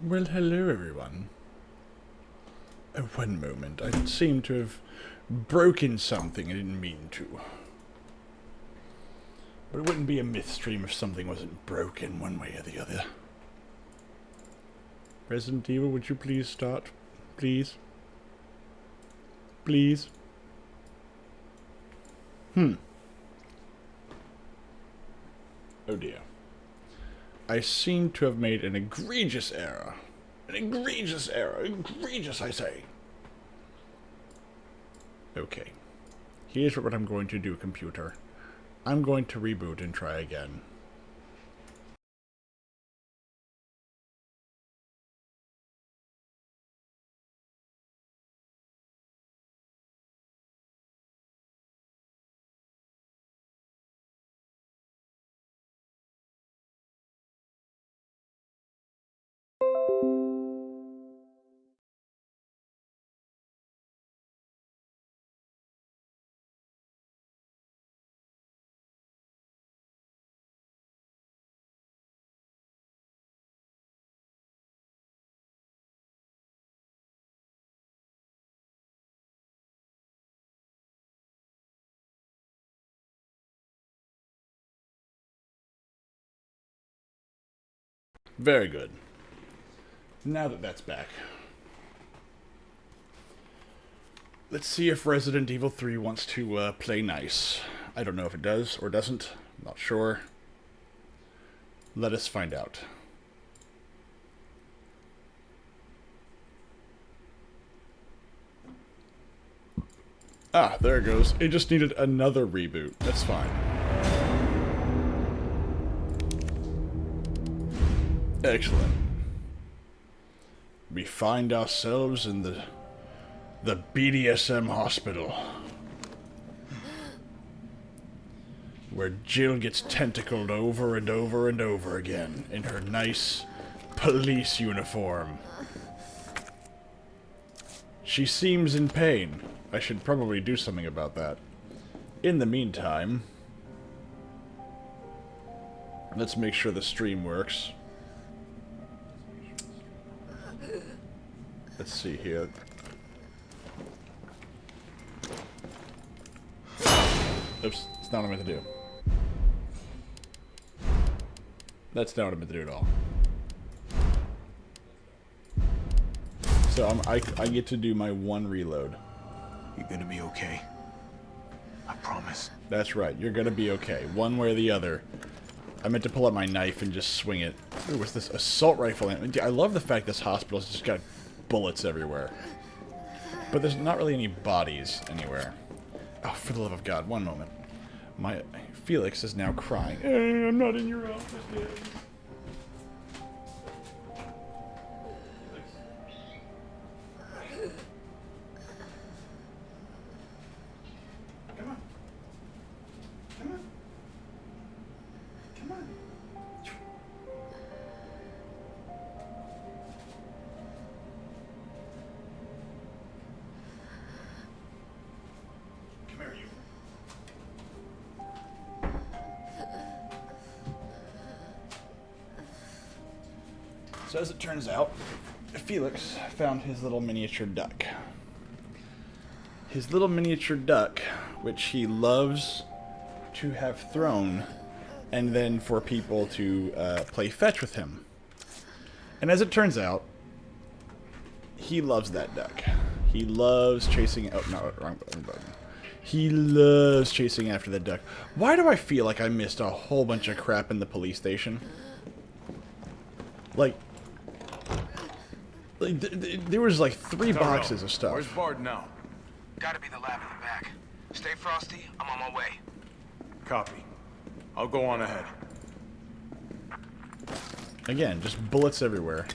Well, hello everyone. Oh, one moment. I seem to have broken something I didn't mean to. But it wouldn't be a myth stream if something wasn't broken one way or the other. Resident Evil, would you please start? Please? Please? Oh dear. I seem to have made an egregious error. An egregious error. Egregious, I say. Okay. Here's what I'm going to do, computer. I'm going to reboot and try again. Very good. Now that that's back, let's see if Resident Evil 3 wants to play nice. I don't know if it does or doesn't. I'm not sure. Let us find out. Ah, there it goes. It just needed another reboot. That's fine. Excellent. We find ourselves in the BDSM hospital, where Jill gets tentacled over and over and over again in her nice police uniform. She seems in pain. I should probably do something about that. In the meantime, let's make sure the stream works. Let's see here. Oops, it's not what I meant to do. That's not what I meant to do at all. So I get to do my one reload. You're gonna be okay. I promise. That's right, you're gonna be okay, one way or the other. I meant to pull out my knife and just swing it. Ooh, what's this? Assault rifle. I love the fact this hospital's just got bullets everywhere. But there's not really any bodies anywhere. Oh, for the love of God, one moment. My Felix is now crying. I'm not in your office, Dad. Come on. Come on. Come on. Come here, you. So as it turns out, Felix found his little miniature duck. His little miniature duck, which he loves to have thrown, and then for people to play fetch with him. And as it turns out, he loves that duck. He loves chasing... Oh, no, wrong button. He loves chasing after the duck. Why do I feel like I missed a whole bunch of crap in the police station? Like there was like 3 boxes of stuff. Where's Bard now? Gotta be the lab in the back. Stay frosty, I'm on my way. Copy. I'll go on ahead. Again, just bullets everywhere.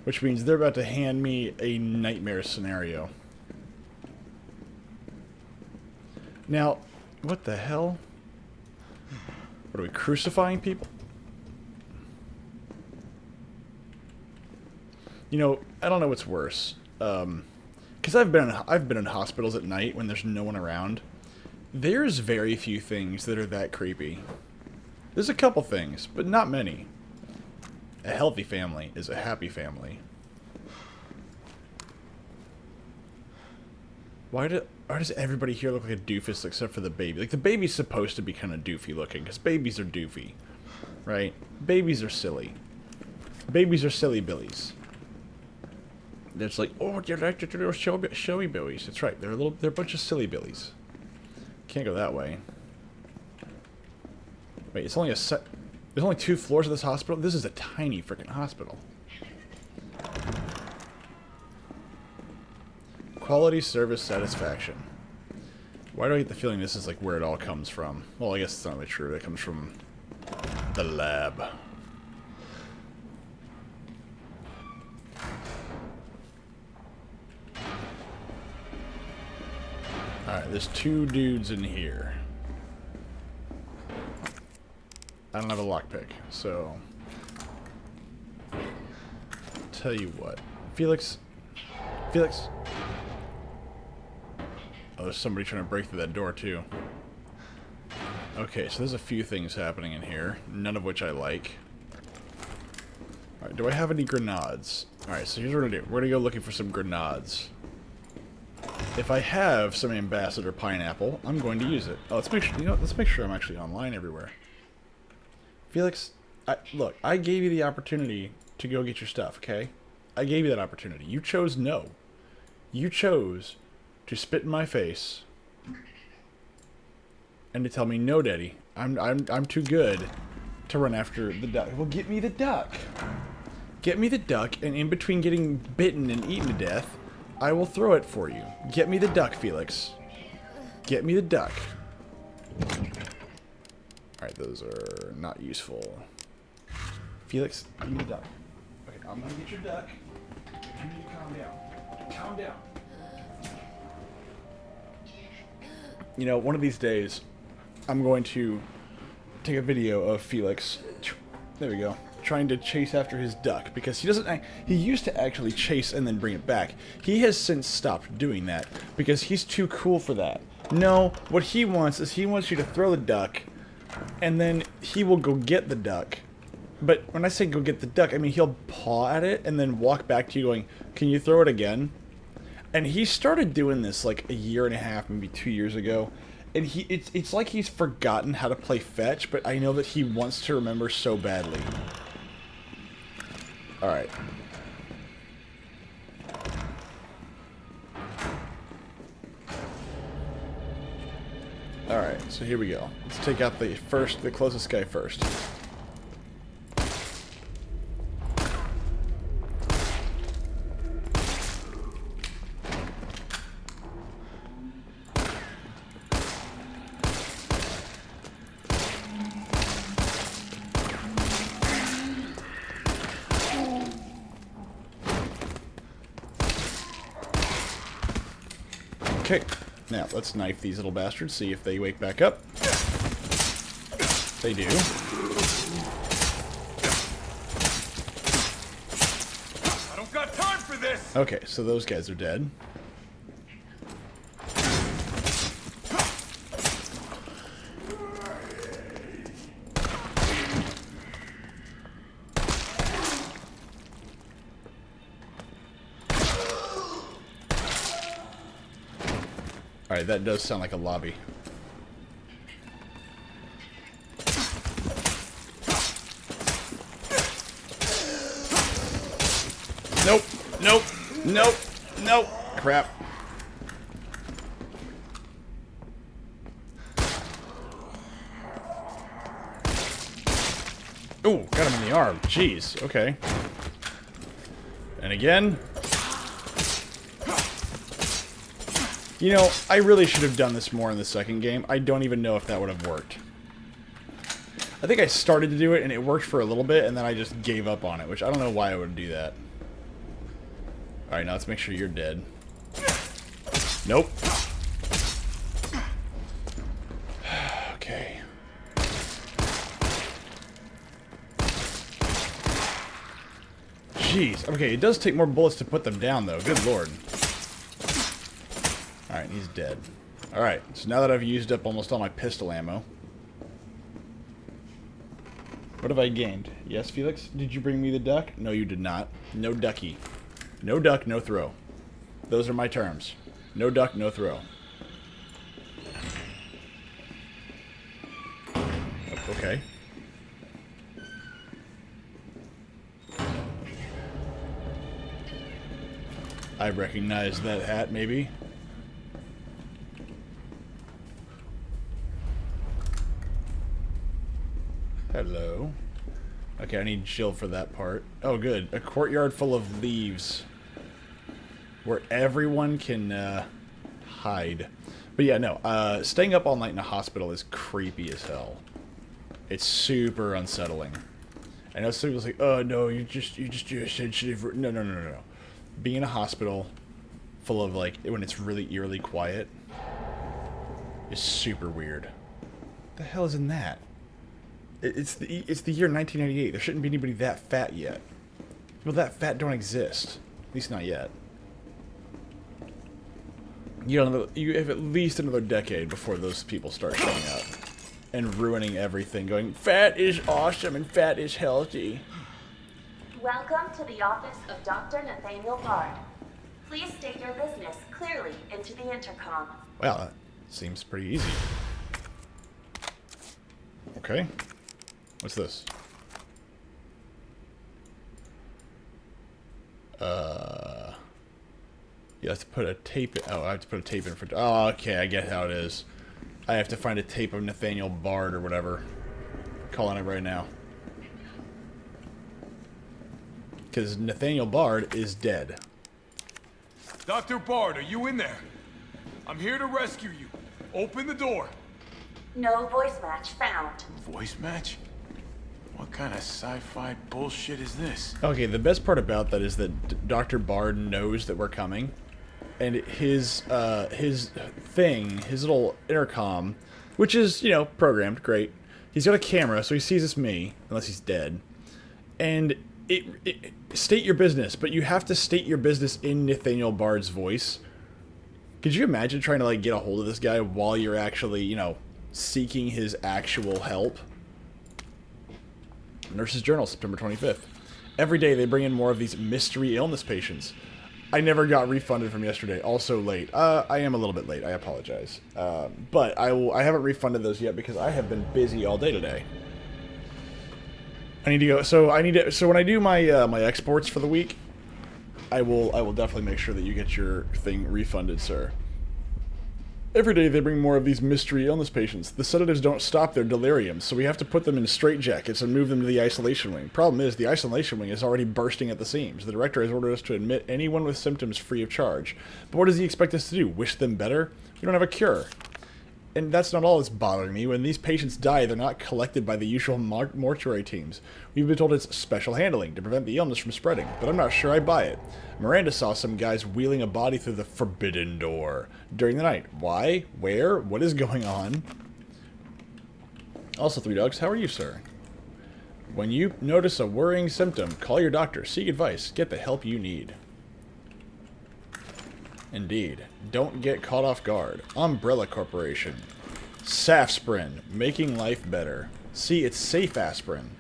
Which means they're about to hand me a nightmare scenario. Now, what the hell? What are we, crucifying people? You know, I don't know what's worse. Because I've been in hospitals at night when there's no one around. There's very few things that are that creepy. There's a couple things, but not many. A healthy family is a happy family. Why does everybody here look like a doofus except for the baby? Like, the baby's supposed to be kind of doofy looking, because babies are doofy. Right? Babies are silly. Babies are silly billies. It's like, oh, you're like the little showy billies. That's right. They're a bunch of silly billies. Can't go that way. Wait, it's only a set. There's only 2 floors of this hospital? This is a tiny freaking hospital. Quality service satisfaction. Why do I get the feeling this is like where it all comes from? Well, I guess it's not really true. It comes from the lab. Alright, there's 2 dudes in here. I don't have a lockpick, so... Tell you what. Felix? Felix? Oh, there's somebody trying to break through that door, too. Okay, so there's a few things happening in here, none of which I like. Alright, do I have any grenades? Alright, so here's what we're gonna do. We're gonna go looking for some grenades. If I have some Ambassador Pineapple, I'm going to use it. Oh, let's make sure, you know, let's make sure I'm actually online everywhere. Felix, look, I gave you the opportunity to go get your stuff, okay? I gave you that opportunity. You chose no. You chose to spit in my face and to tell me, no, Daddy, I'm too good to run after the duck. Well, get me the duck. Get me the duck, and in between getting bitten and eaten to death, I will throw it for you. Get me the duck, Felix. Get me the duck. Alright, those are not useful. Felix, give me the duck. Okay, I'm gonna get your duck. You need to calm down. Calm down. You know, one of these days, I'm going to take a video of Felix. There we go. Trying to chase after his duck, because he doesn't. He used to actually chase and then bring it back. He has since stopped doing that because he's too cool for that. No, what he wants is he wants you to throw the duck, and then he will go get the duck. But when I say go get the duck, I mean he'll paw at it and then walk back to you going, "Can you throw it again?" And he started doing this like a year and a half, maybe 2 years ago. And it's like he's forgotten how to play fetch, but I know that he wants to remember so badly. Alright. Alright, so here we go. Let's take out the closest guy first. Okay, now let's knife these little bastards, see if they wake back up. They do. I don't got time for this! Okay, so those guys are dead. Alright, that does sound like a lobby. Nope, nope, nope, nope. Crap. Ooh, got him in the arm. Jeez, okay. And again. You know, I really should have done this more in the second game. I don't even know if that would have worked. I think I started to do it, and it worked for a little bit, and then I just gave up on it, which I don't know why I would do that. Alright, now let's make sure you're dead. Nope. Okay. Jeez. Okay, it does take more bullets to put them down, though. Good lord. Alright, he's dead. Alright, so now that I've used up almost all my pistol ammo. What have I gained? Yes, Felix? Did you bring me the duck? No, you did not. No ducky. No duck, no throw. Those are my terms. No duck, no throw. Okay. I recognize that hat, maybe. Hello. Okay, I need shield for that part. Oh, good. A courtyard full of leaves. Where everyone can, hide. But yeah, no. Staying up all night in a hospital is creepy as hell. It's super unsettling. I know some people's like, oh, no, you're just sensitive. No, no, no, no, no. Being in a hospital full of, like, when it's really eerily quiet is super weird. What the hell is in that? It's the year 1998. There shouldn't be anybody that fat yet. People that fat don't exist. At least not yet. You have at least another decade before those people start showing up and ruining everything, going, fat is awesome and fat is healthy. Welcome to the office of Dr. Nathaniel Bard. Please state your business clearly into the intercom. Well, that seems pretty easy. Okay. What's this? You have to put a tape in. Oh, I have to put a tape in for... Oh, okay, I get how it is. I have to find a tape of Nathaniel Bard or whatever. Calling it right now. Because Nathaniel Bard is dead. Dr. Bard, are you in there? I'm here to rescue you. Open the door. No voice match found. Voice match? What kind of sci-fi bullshit is this? Okay, the best part about that is that Dr. Bard knows that we're coming. And his thing, his little intercom, which is, you know, programmed, great. He's got a camera, so he sees it's me, unless he's dead. And state your business, but you have to state your business in Nathaniel Bard's voice. Could you imagine trying to, like, get a hold of this guy while you're actually, you know, seeking his actual help? Nurse's Journal, September 25th. Every day they bring in more of these mystery illness patients. I never got refunded from yesterday. Also late. I am a little bit late. I apologize. But I haven't refunded those yet because I have been busy all day today. I need to go. So when I do my my exports for the week, I will definitely make sure that you get your thing refunded, sir. Every day they bring more of these mystery illness patients. The sedatives don't stop their delirium, so we have to put them in straitjackets and move them to the isolation wing. Problem is, the isolation wing is already bursting at the seams. The director has ordered us to admit anyone with symptoms free of charge. But what does he expect us to do? Wish them better? We don't have a cure. And that's not all that's bothering me. When these patients die, they're not collected by the usual mortuary teams. We've been told it's special handling to prevent the illness from spreading, but I'm not sure I buy it. Miranda saw some guys wheeling a body through the forbidden door during the night. Why? Where? What is going on? Also, Three Dogs, how are you, sir? When you notice a worrying symptom, call your doctor, seek advice, get the help you need. Indeed. Don't get caught off guard. Umbrella Corporation. Safsprin. Making life better. See, it's safe aspirin.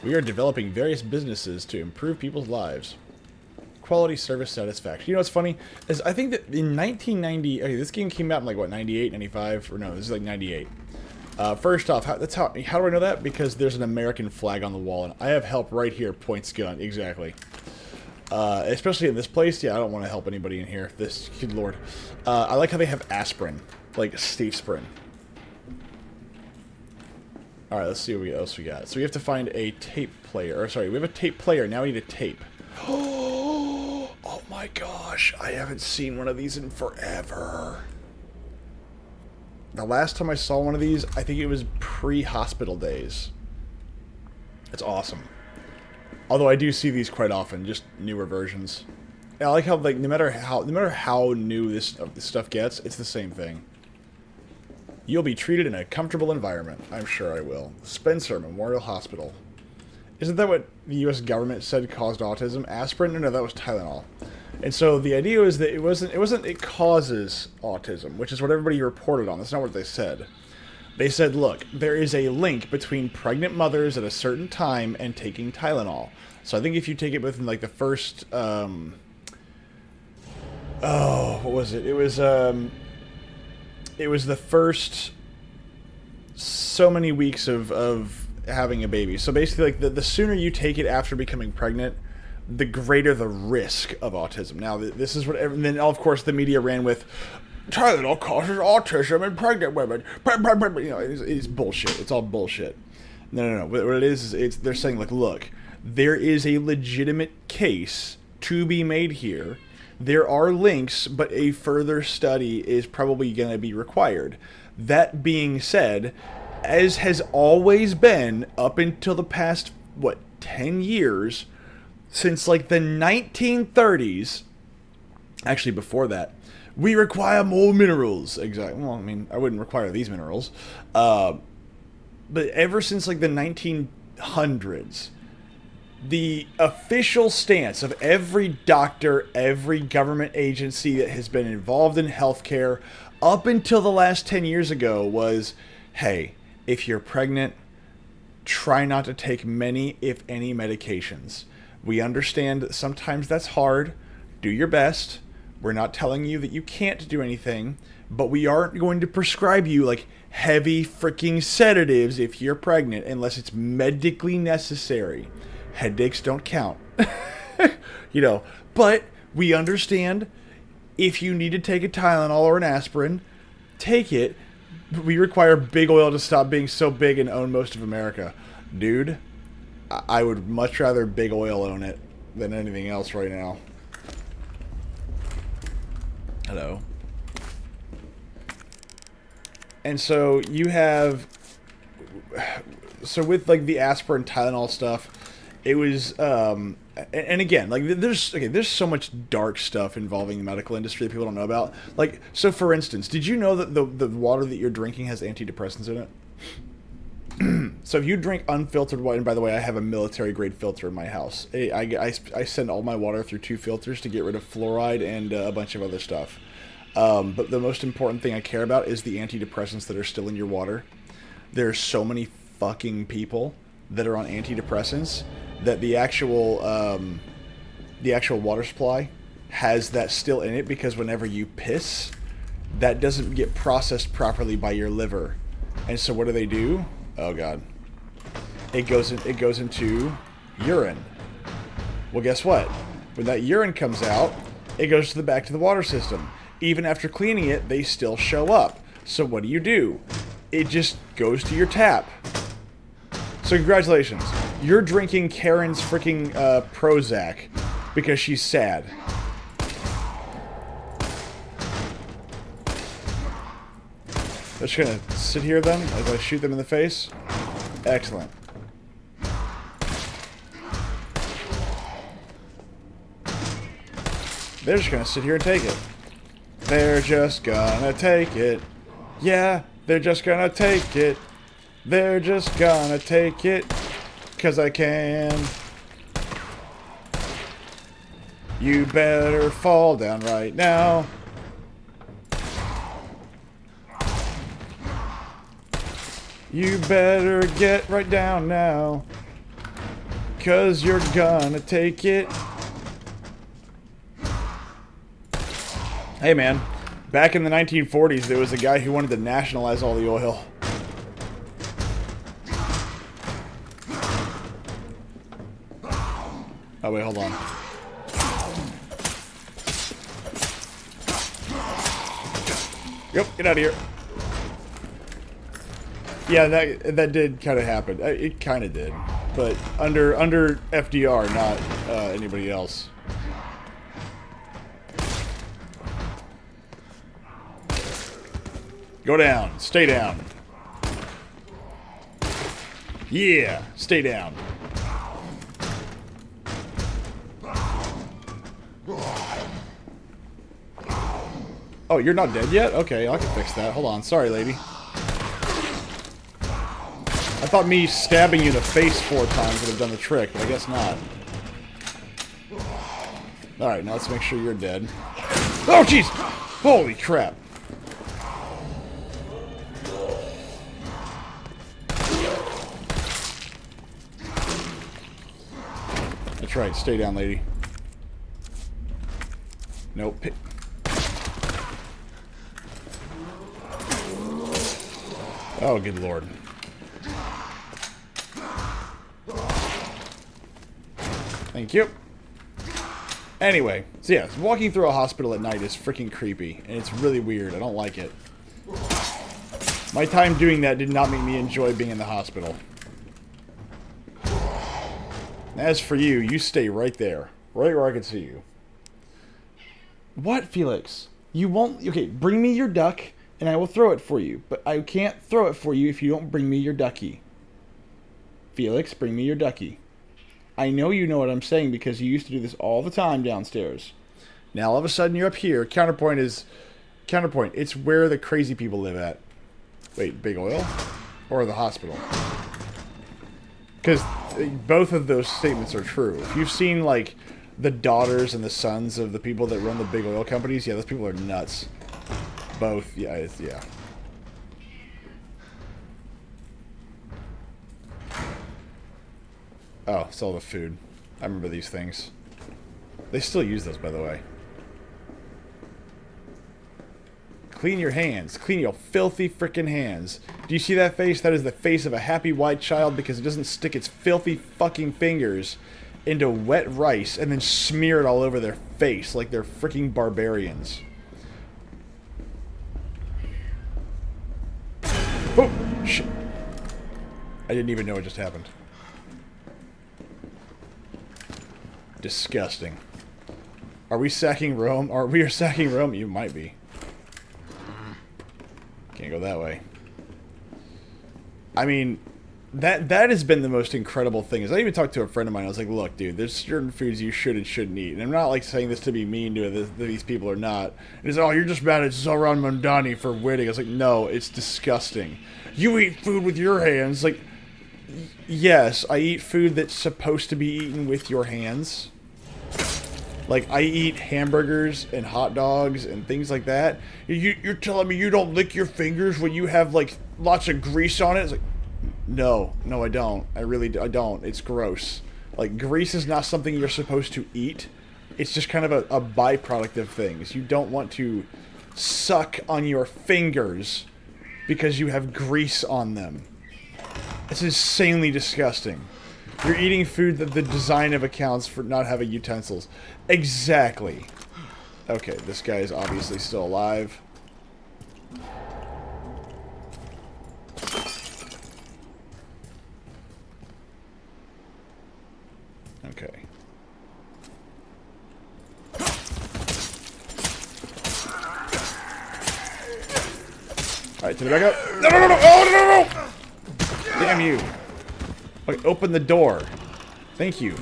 We are developing various businesses to improve people's lives. Quality service satisfaction. You know what's funny? Is I think that in 1990... Okay, this game came out in like, what, 98, 95? Or no, this is like 98. First off, how do I know that? Because there's an American flag on the wall, and I have help right here, points gun. Exactly. Especially in this place, yeah, I don't want to help anybody in here. This, good lord. I like how they have aspirin, like Stevesprin. Alright, let's see what else we got. So we have to find a tape player. Or, sorry, we have a tape player, now we need a tape. Oh my gosh, I haven't seen one of these in forever. The last time I saw one of these, I think it was pre-hospital days. It's awesome. Although I do see these quite often, just newer versions. And I like how, like, no matter how new this stuff gets, it's the same thing. You'll be treated in a comfortable environment. I'm sure I will. Spencer Memorial Hospital. Isn't that what the U.S. government said caused autism? Aspirin? No, that was Tylenol. And so the idea is that it causes autism, which is what everybody reported on. That's not what they said. They said, look, there is a link between pregnant mothers at a certain time and taking Tylenol. So I think if you take it within like the first, what was it? It was the first so many weeks of having a baby. So basically, like the sooner you take it after becoming pregnant, the greater the risk of autism. Now, this is what, and then of course the media ran with, Tylenol causes autism in pregnant women. You know, it's bullshit. It's all bullshit. No. What it is they're saying, like, look, there is a legitimate case to be made here. There are links, but a further study is probably going to be required. That being said, as has always been up until the past, 10 years, since like the 1930s, actually before that, we require more minerals. Exactly. Well, I mean, I wouldn't require these minerals. But ever since like the 1900s, the official stance of every doctor, every government agency that has been involved in healthcare up until the last 10 years ago was, hey, if you're pregnant, try not to take many, if any, medications. We understand that sometimes that's hard. Do your best. We're not telling you that you can't do anything, but we aren't going to prescribe you like heavy freaking sedatives if you're pregnant unless it's medically necessary. Headaches don't count. You know, but we understand if you need to take a Tylenol or an aspirin, take it. But we require big oil to stop being so big and own most of America. Dude, I would much rather big oil own it than anything else right now. Hello. And so you have, so with like the aspirin Tylenol stuff, it was, and again, like there's so much dark stuff involving the medical industry that people don't know about. Like, so for instance, did you know that the water that you're drinking has antidepressants in it? So if you drink unfiltered water, and by the way, I have a military-grade filter in my house. I send all my water through 2 filters to get rid of fluoride and a bunch of other stuff. But the most important thing I care about is the antidepressants that are still in your water. There's so many fucking people that are on antidepressants that the actual water supply has that still in it, because whenever you piss, that doesn't get processed properly by your liver. And so what do? Oh god. It goes into urine. Well, guess what? When that urine comes out, it goes back to the water system. Even after cleaning it, they still show up. So what do? It just goes to your tap. So congratulations. You're drinking Karen's freaking Prozac because she's sad. I'm just gonna sit here then as I shoot them in the face. Excellent. They're just gonna sit here and take it. They're just gonna take it. Yeah, they're just gonna take it. They're just gonna take it. 'Cause I can. You better fall down right now. You better get right down now. 'Cause you're gonna take it. Hey man, back in the 1940s there was a guy who wanted to nationalize all the oil. Oh wait, hold on. Yep, get out of here. Yeah, that did kind of happen. It kind of did, but under FDR, not anybody else. Go down. Stay down. Yeah, stay down. Oh, you're not dead yet? Okay, I can fix that. Hold on. Sorry, lady. I thought me stabbing you in the face 4 times would have done the trick, but I guess not. Alright, now let's make sure you're dead. Oh, jeez! Holy crap! That's right. Stay down, lady. Nope. Oh, good lord. Thank you. Anyway, so yeah, walking through a hospital at night is freaking creepy, and it's really weird. I don't like it. My time doing that did not make me enjoy being in the hospital. As for you, you stay right there. Right where I can see you. What, Felix? You won't... Okay, bring me your duck, and I will throw it for you. But I can't throw it for you if you don't bring me your ducky. Felix, bring me your ducky. I know you know what I'm saying because you used to do this all the time downstairs. Now all of a sudden you're up here. Counterpoint is... Counterpoint. It's where the crazy people live at. Wait, Big Oil? Or the hospital? Because both of those statements are true. If you've seen, like, the daughters and the sons of the people that run the big oil companies, yeah, those people are nuts. Both, yeah, yeah. Oh, it's all the food. I remember these things. They still use those, by the way. Clean your hands. Clean your filthy frickin' hands. Do you see that face? That is the face of a happy white child because it doesn't stick its filthy fucking fingers into wet rice and then smear it all over their face like they're fricking barbarians. Oh, shit. I didn't even know what just happened. Disgusting. Are we sacking Rome? Are we sacking Rome? You might be. Can't go that way. I mean, that has been the most incredible thing. Is I even talked to a friend of mine. I was like, "Look, dude, there's certain foods you should and shouldn't eat." And I'm not like saying this to be mean to these people or not. And he's, "Oh, you're just mad at Zoran Mondani for winning." I was like, "No, it's disgusting. You eat food with your hands." Like, yes, I eat food that's supposed to be eaten with your hands. Like, I eat hamburgers and hot dogs and things like that. You're telling me you don't lick your fingers when you have, like, lots of grease on it? It's like, no, I don't. I don't. It's gross. Like, grease is not something you're supposed to eat. It's just kind of a byproduct of things. You don't want to suck on your fingers because you have grease on them. It's insanely disgusting. You're eating food that the design of accounts for not having utensils. Exactly. Okay, this guy is obviously still alive. Okay. Alright, to the back up. No! Oh, no! Damn you. Okay, open the door. Thank you.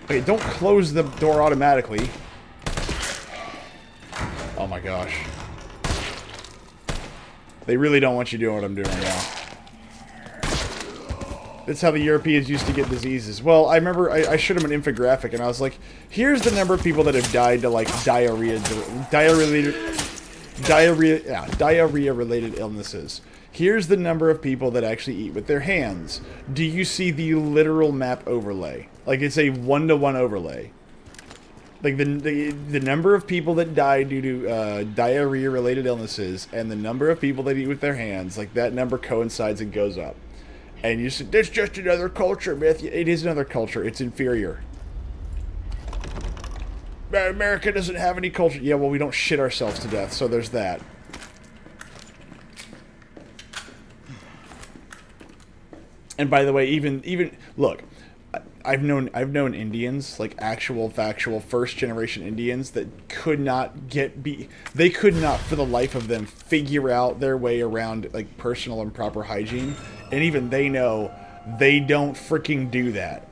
Okay, don't close the door automatically. Oh my gosh. They really don't want you doing what I'm doing now. That's how the Europeans used to get diseases. Well, I remember I showed them an infographic and I was like, here's the number of people that have died to, like, diarrhea-related illnesses. Here's the number of people that actually eat with their hands. Do you see the literal map overlay? Like, it's a one-to-one overlay. Like, the number of people that die due to diarrhea-related illnesses and the number of people that eat with their hands, like, that number coincides and goes up. And you say, there's just another culture, myth. It is another culture. It's inferior. America doesn't have any culture. Yeah, well, we don't shit ourselves to death, so there's that. And by the way, even look, I've known Indians, like actual factual first generation Indians that could not they could not for the life of them figure out their way around like personal and proper hygiene, and even they know they don't freaking do that.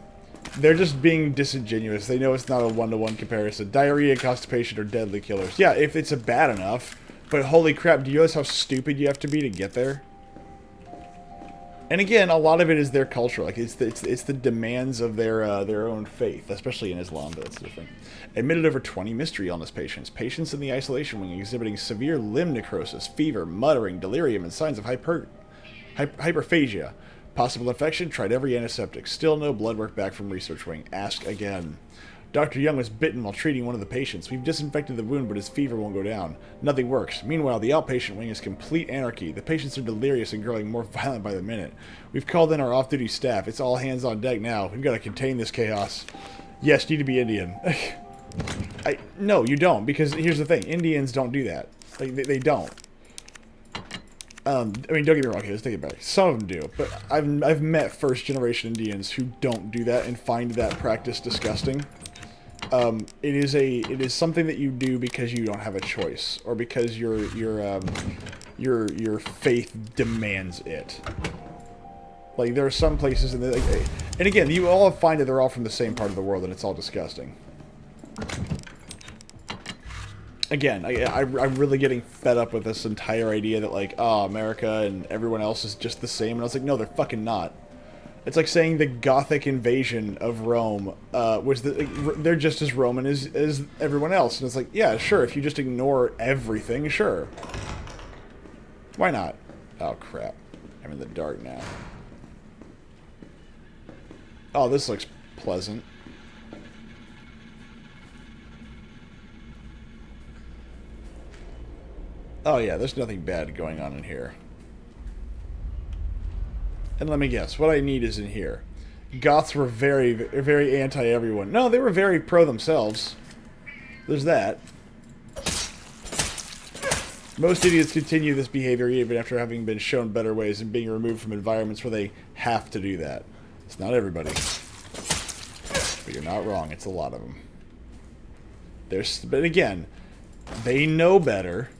They're just being disingenuous. They know it's not a one-to-one comparison. Diarrhea and constipation are deadly killers. Yeah, if it's bad enough, but holy crap, do you realize how stupid you have to be to get there? And again, a lot of it is their culture. Like it's the demands of their own faith, especially in Islam. But that's different. Admitted over 20 mystery illness patients. Patients in the isolation wing exhibiting severe limb necrosis, fever, muttering, delirium, and signs of hyperphagia. Possible infection? Tried every antiseptic. Still no blood work back from research wing. Ask again. Dr. Young was bitten while treating one of the patients. We've disinfected the wound, but his fever won't go down. Nothing works. Meanwhile, the outpatient wing is complete anarchy. The patients are delirious and growing more violent by the minute. We've called in our off-duty staff. It's all hands on deck now. We've got to contain this chaos. Yes, you need to be Indian. No, you don't, because here's the thing. Indians don't do that. Like, they don't. I mean, don't get me wrong here. Let's take it back. Some of them do, but I've met first-generation Indians who don't do that and find that practice disgusting. It is something that you do because you don't have a choice, or because your faith demands it. Like, there are some places, and again, you all find that they're all from the same part of the world, and it's all disgusting. Again, I'm really getting fed up with this entire idea that, like, oh, America and everyone else is just the same, and I was like, no, they're fucking not. It's like saying the Gothic invasion of Rome they're just as Roman as everyone else. And it's like, yeah, sure, if you just ignore everything, sure. Why not? Oh, crap. I'm in the dark now. Oh, this looks pleasant. Oh, yeah, there's nothing bad going on in here. And let me guess, what I need is in here. Goths were very, very anti-everyone. No, they were very pro themselves. There's that. Most idiots continue this behavior even after having been shown better ways and being removed from environments where they have to do that. It's not everybody. But you're not wrong, it's a lot of them. But again, they know better.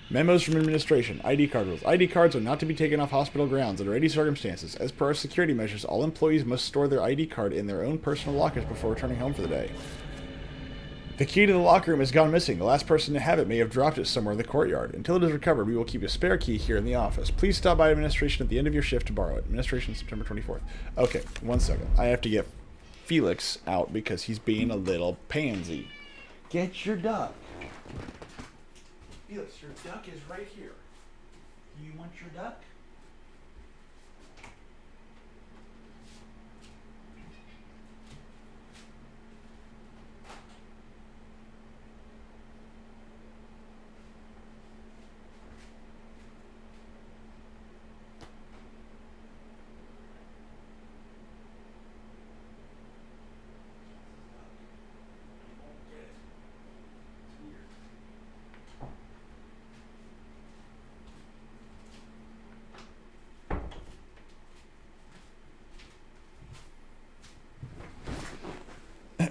Memos from administration. ID card rules. ID cards are not to be taken off hospital grounds under any circumstances. As per our security measures, all employees must store their ID card in their own personal lockers before returning home for the day. The key to the locker room has gone missing. The last person to have it may have dropped it somewhere in the courtyard. Until it is recovered, we will keep a spare key here in the office. Please stop by administration at the end of your shift to borrow it. Administration, September 24th. Okay, 1 second. I have to get Felix out because he's being a little pansy. Get your duck. Felix, your duck is right here. Do you want your duck?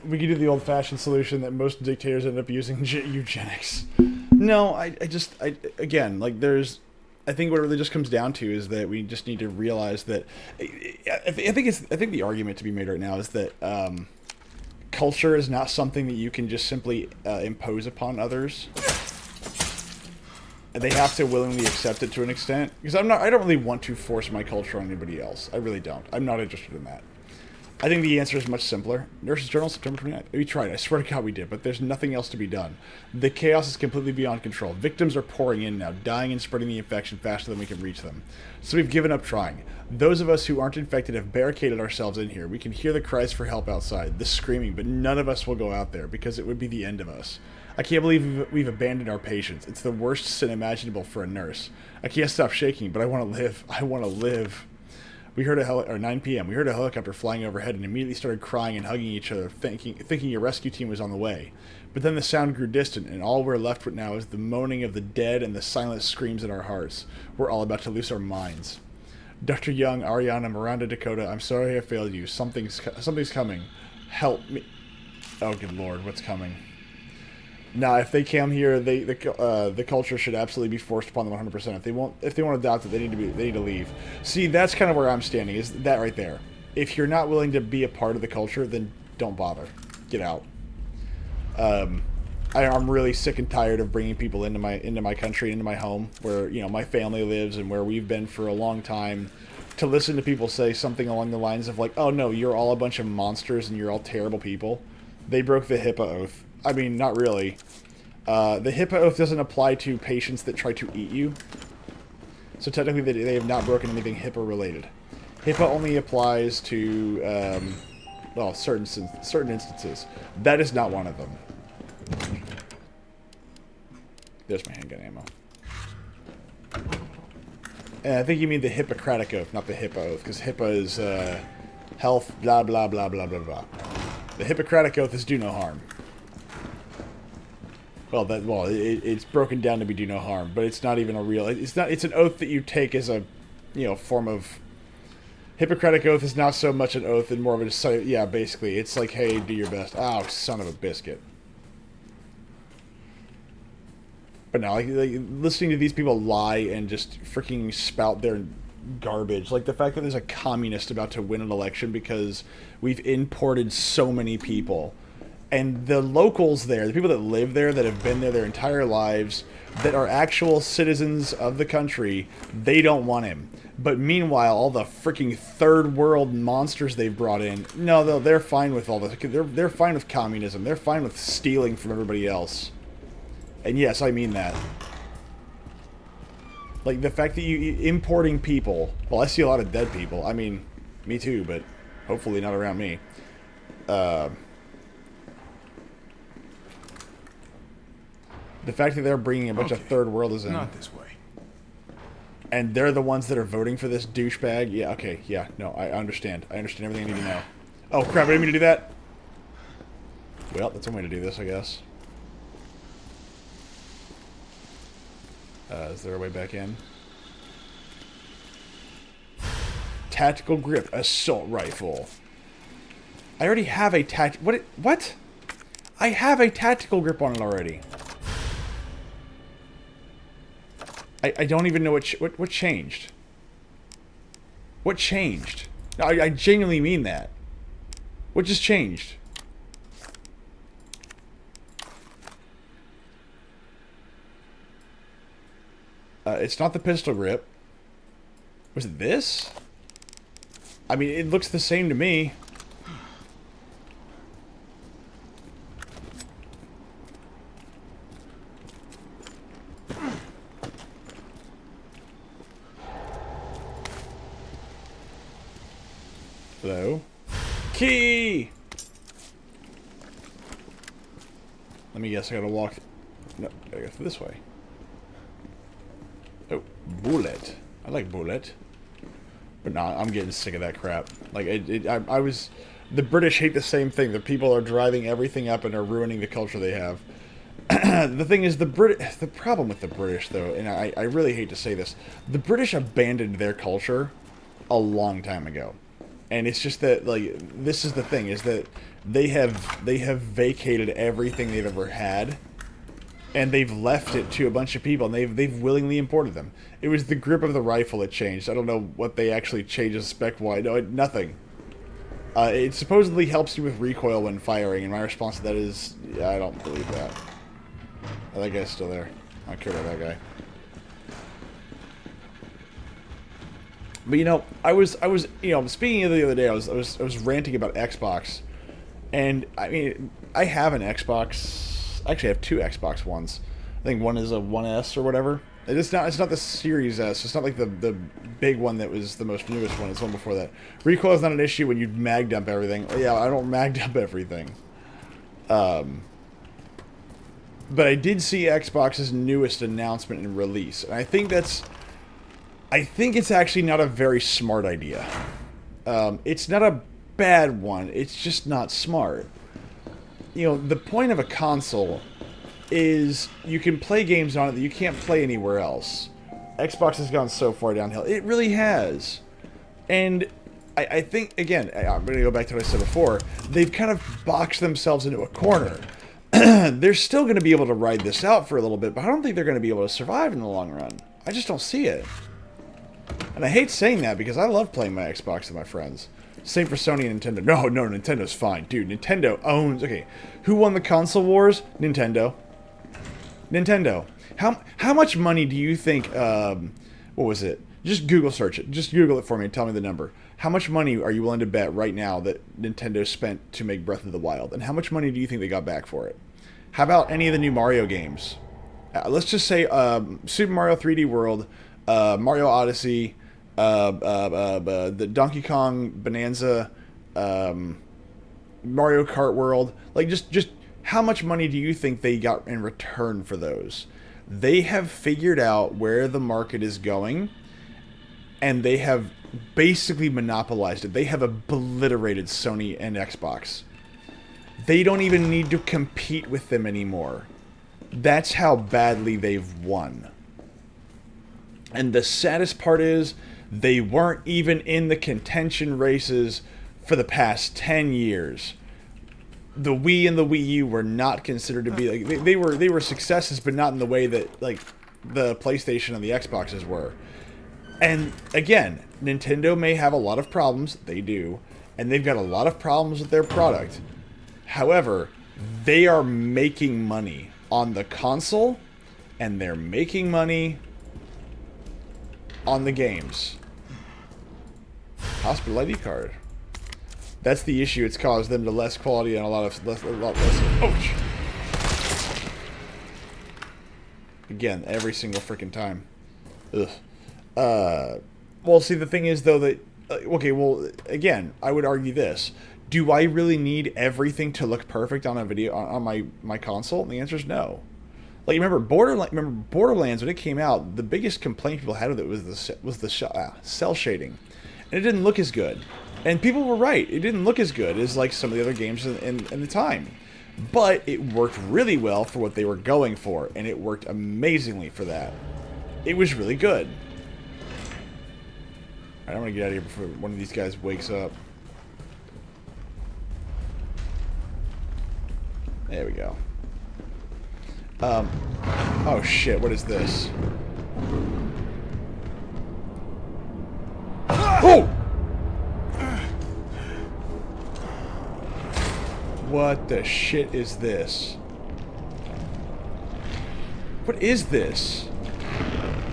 We could do the old-fashioned solution that most dictators end up using, eugenics. No, again, like, I think what it really just comes down to is that we just need to realize that, I think the argument to be made right now is that culture is not something that you can just simply impose upon others. They have to willingly accept it to an extent, because I don't really want to force my culture on anybody else. I really don't. I'm not interested in that. I think the answer is much simpler. Nurses Journal, September 29th. We tried. I swear to God we did, but there's nothing else to be done. The chaos is completely beyond control. Victims are pouring in now, dying and spreading the infection faster than we can reach them. So we've given up trying. Those of us who aren't infected have barricaded ourselves in here. We can hear the cries for help outside, the screaming, but none of us will go out there because it would be the end of us. I can't believe we've abandoned our patients. It's the worst sin imaginable for a nurse. I can't stop shaking, but I want to live. I want to live. We heard 9 p.m. We heard a helicopter flying overhead and immediately started crying and hugging each other, thinking a rescue team was on the way. But then the sound grew distant, and all we're left with now is the moaning of the dead and the silent screams in our hearts. We're all about to lose our minds. Dr. Young, Ariana, Miranda, Dakota, I'm sorry I failed you. Something's coming. Help me. Oh, good Lord, what's coming? Nah, if they come here, the culture should absolutely be forced upon them 100%. If they won't adopt it, they need to leave. See, that's kind of where I'm standing. Is that right there? If you're not willing to be a part of the culture, then don't bother. Get out. I'm really sick and tired of bringing people into my country, into my home, where my family lives and where we've been for a long time. To listen to people say something along the lines of like, "Oh no, you're all a bunch of monsters and you're all terrible people." They broke the HIPAA oath. I mean, not really. The HIPAA oath doesn't apply to patients that try to eat you. So technically they have not broken anything HIPAA related. HIPAA only applies to, well, certain instances. That is not one of them. There's my handgun ammo. And I think you mean the Hippocratic Oath, not the HIPAA Oath, because HIPAA is health, blah, blah, blah, blah, blah, blah. The Hippocratic Oath is do no harm. Well, it's broken down to be do no harm, but it's not even a real... It's an oath that you take as a, form of... Hippocratic Oath is not so much an oath and more of a... Yeah, basically. It's like, hey, do your best. Oh, son of a biscuit. But no, like listening to these people lie and just freaking spout their garbage. Like the fact that there's a communist about to win an election because we've imported so many people. And the locals there, the people that live there, that have been there their entire lives, that are actual citizens of the country, they don't want him. But meanwhile, all the freaking third world monsters they've brought in, no, they're fine with all this. They're fine with communism. They're fine with stealing from everybody else. And yes, I mean that. Like, the fact that you importing people... Well, I see a lot of dead people. I mean, me too, but hopefully not around me. The fact that they're bringing a bunch of third worlders in... Not this way. And they're the ones that are voting for this douchebag? Yeah, okay, yeah, no, I understand. I understand everything I need to know. Oh, crap, I didn't mean to do that! Well, that's one way to do this, I guess. Is there a way back in? Tactical grip assault rifle. I already have a what? I have a tactical grip on it already. I don't even know what changed. What changed? I genuinely mean that. What just changed? It's not the pistol grip. Was it this? I mean, it looks the same to me. Hello? Key! Let me guess, I gotta walk... No, I gotta go this way. Oh, bullet. I like bullet. But nah, I'm getting sick of that crap. Like, I was... The British hate the same thing. The people are driving everything up and are ruining the culture they have. The thing is, the problem with the British, though, and I really hate to say this, the British abandoned their culture a long time ago. And it's just that, like, this is the thing, is that they have vacated everything they've ever had, and they've left it to a bunch of people, and they've willingly imported them. It was the grip of the rifle that changed. I don't know what they actually changed spec-wise. No, nothing. It supposedly helps you with recoil when firing, and my response to that is, yeah, I don't believe that. Oh, that guy's still there. I don't care about that guy. But I was speaking of the other day, I was ranting about Xbox, and I mean, I have an Xbox. Actually, I have two Xbox Ones. I think one is a 1S or whatever. It's not the Series S. It's not like the big one that was the most newest one. It's one before that. Recoil is not an issue when you mag dump everything. Yeah, I don't mag dump everything. But I did see Xbox's newest announcement and release, and I think it's actually not a very smart idea. It's not a bad one. It's just not smart. The point of a console is you can play games on it that you can't play anywhere else. Xbox has gone so far downhill. It really has. And I think, again, I'm going to go back to what I said before, they've kind of boxed themselves into a corner. They're still going to be able to ride this out for a little bit, but I don't think they're going to be able to survive in the long run. I just don't see it. And I hate saying that because I love playing my Xbox with my friends. Same for Sony and Nintendo. No, Nintendo's fine. Dude, Nintendo owns... Okay, who won the console wars? Nintendo. Nintendo. How much money do you think... what was it? Just Google search it. Just Google it for me and tell me the number. How much money are you willing to bet right now that Nintendo spent to make Breath of the Wild? And how much money do you think they got back for it? How about any of the new Mario games? Let's just say Super Mario 3D World, Mario Odyssey, the Donkey Kong Bonanza, Mario Kart World. Like, just how much money do you think they got in return for those? They have figured out where the market is going, and they have basically monopolized it. They have obliterated Sony and Xbox. They don't even need to compete with them anymore. That's how badly they've won. And the saddest part is, they weren't even in the contention races for the past 10 years. The Wii and the Wii U were not considered to be like they were successes, but not in the way that like the PlayStation and the Xboxes were. And again, Nintendo may have a lot of problems, they do, and they've got a lot of problems with their product. However, they are making money on the console, and they're making money on the games. Hospital ID card. That's the issue. It's caused them to less quality and a lot less. Ouch! Again, every single freaking time. Ugh. Well, see, the thing is, though, that... okay, well, again, I would argue this. Do I really need everything to look perfect on a video on my console? And the answer is no. Like, remember Borderlands, when it came out, the biggest complaint people had with it was the cell shading. And it didn't look as good. And people were right. It didn't look as good as, like, some of the other games in the time. But it worked really well for what they were going for. And it worked amazingly for that. It was really good. Alright, I'm gonna get out of here before one of these guys wakes up. There we go. Oh shit, what is this? Oh! What the shit is this? What is this?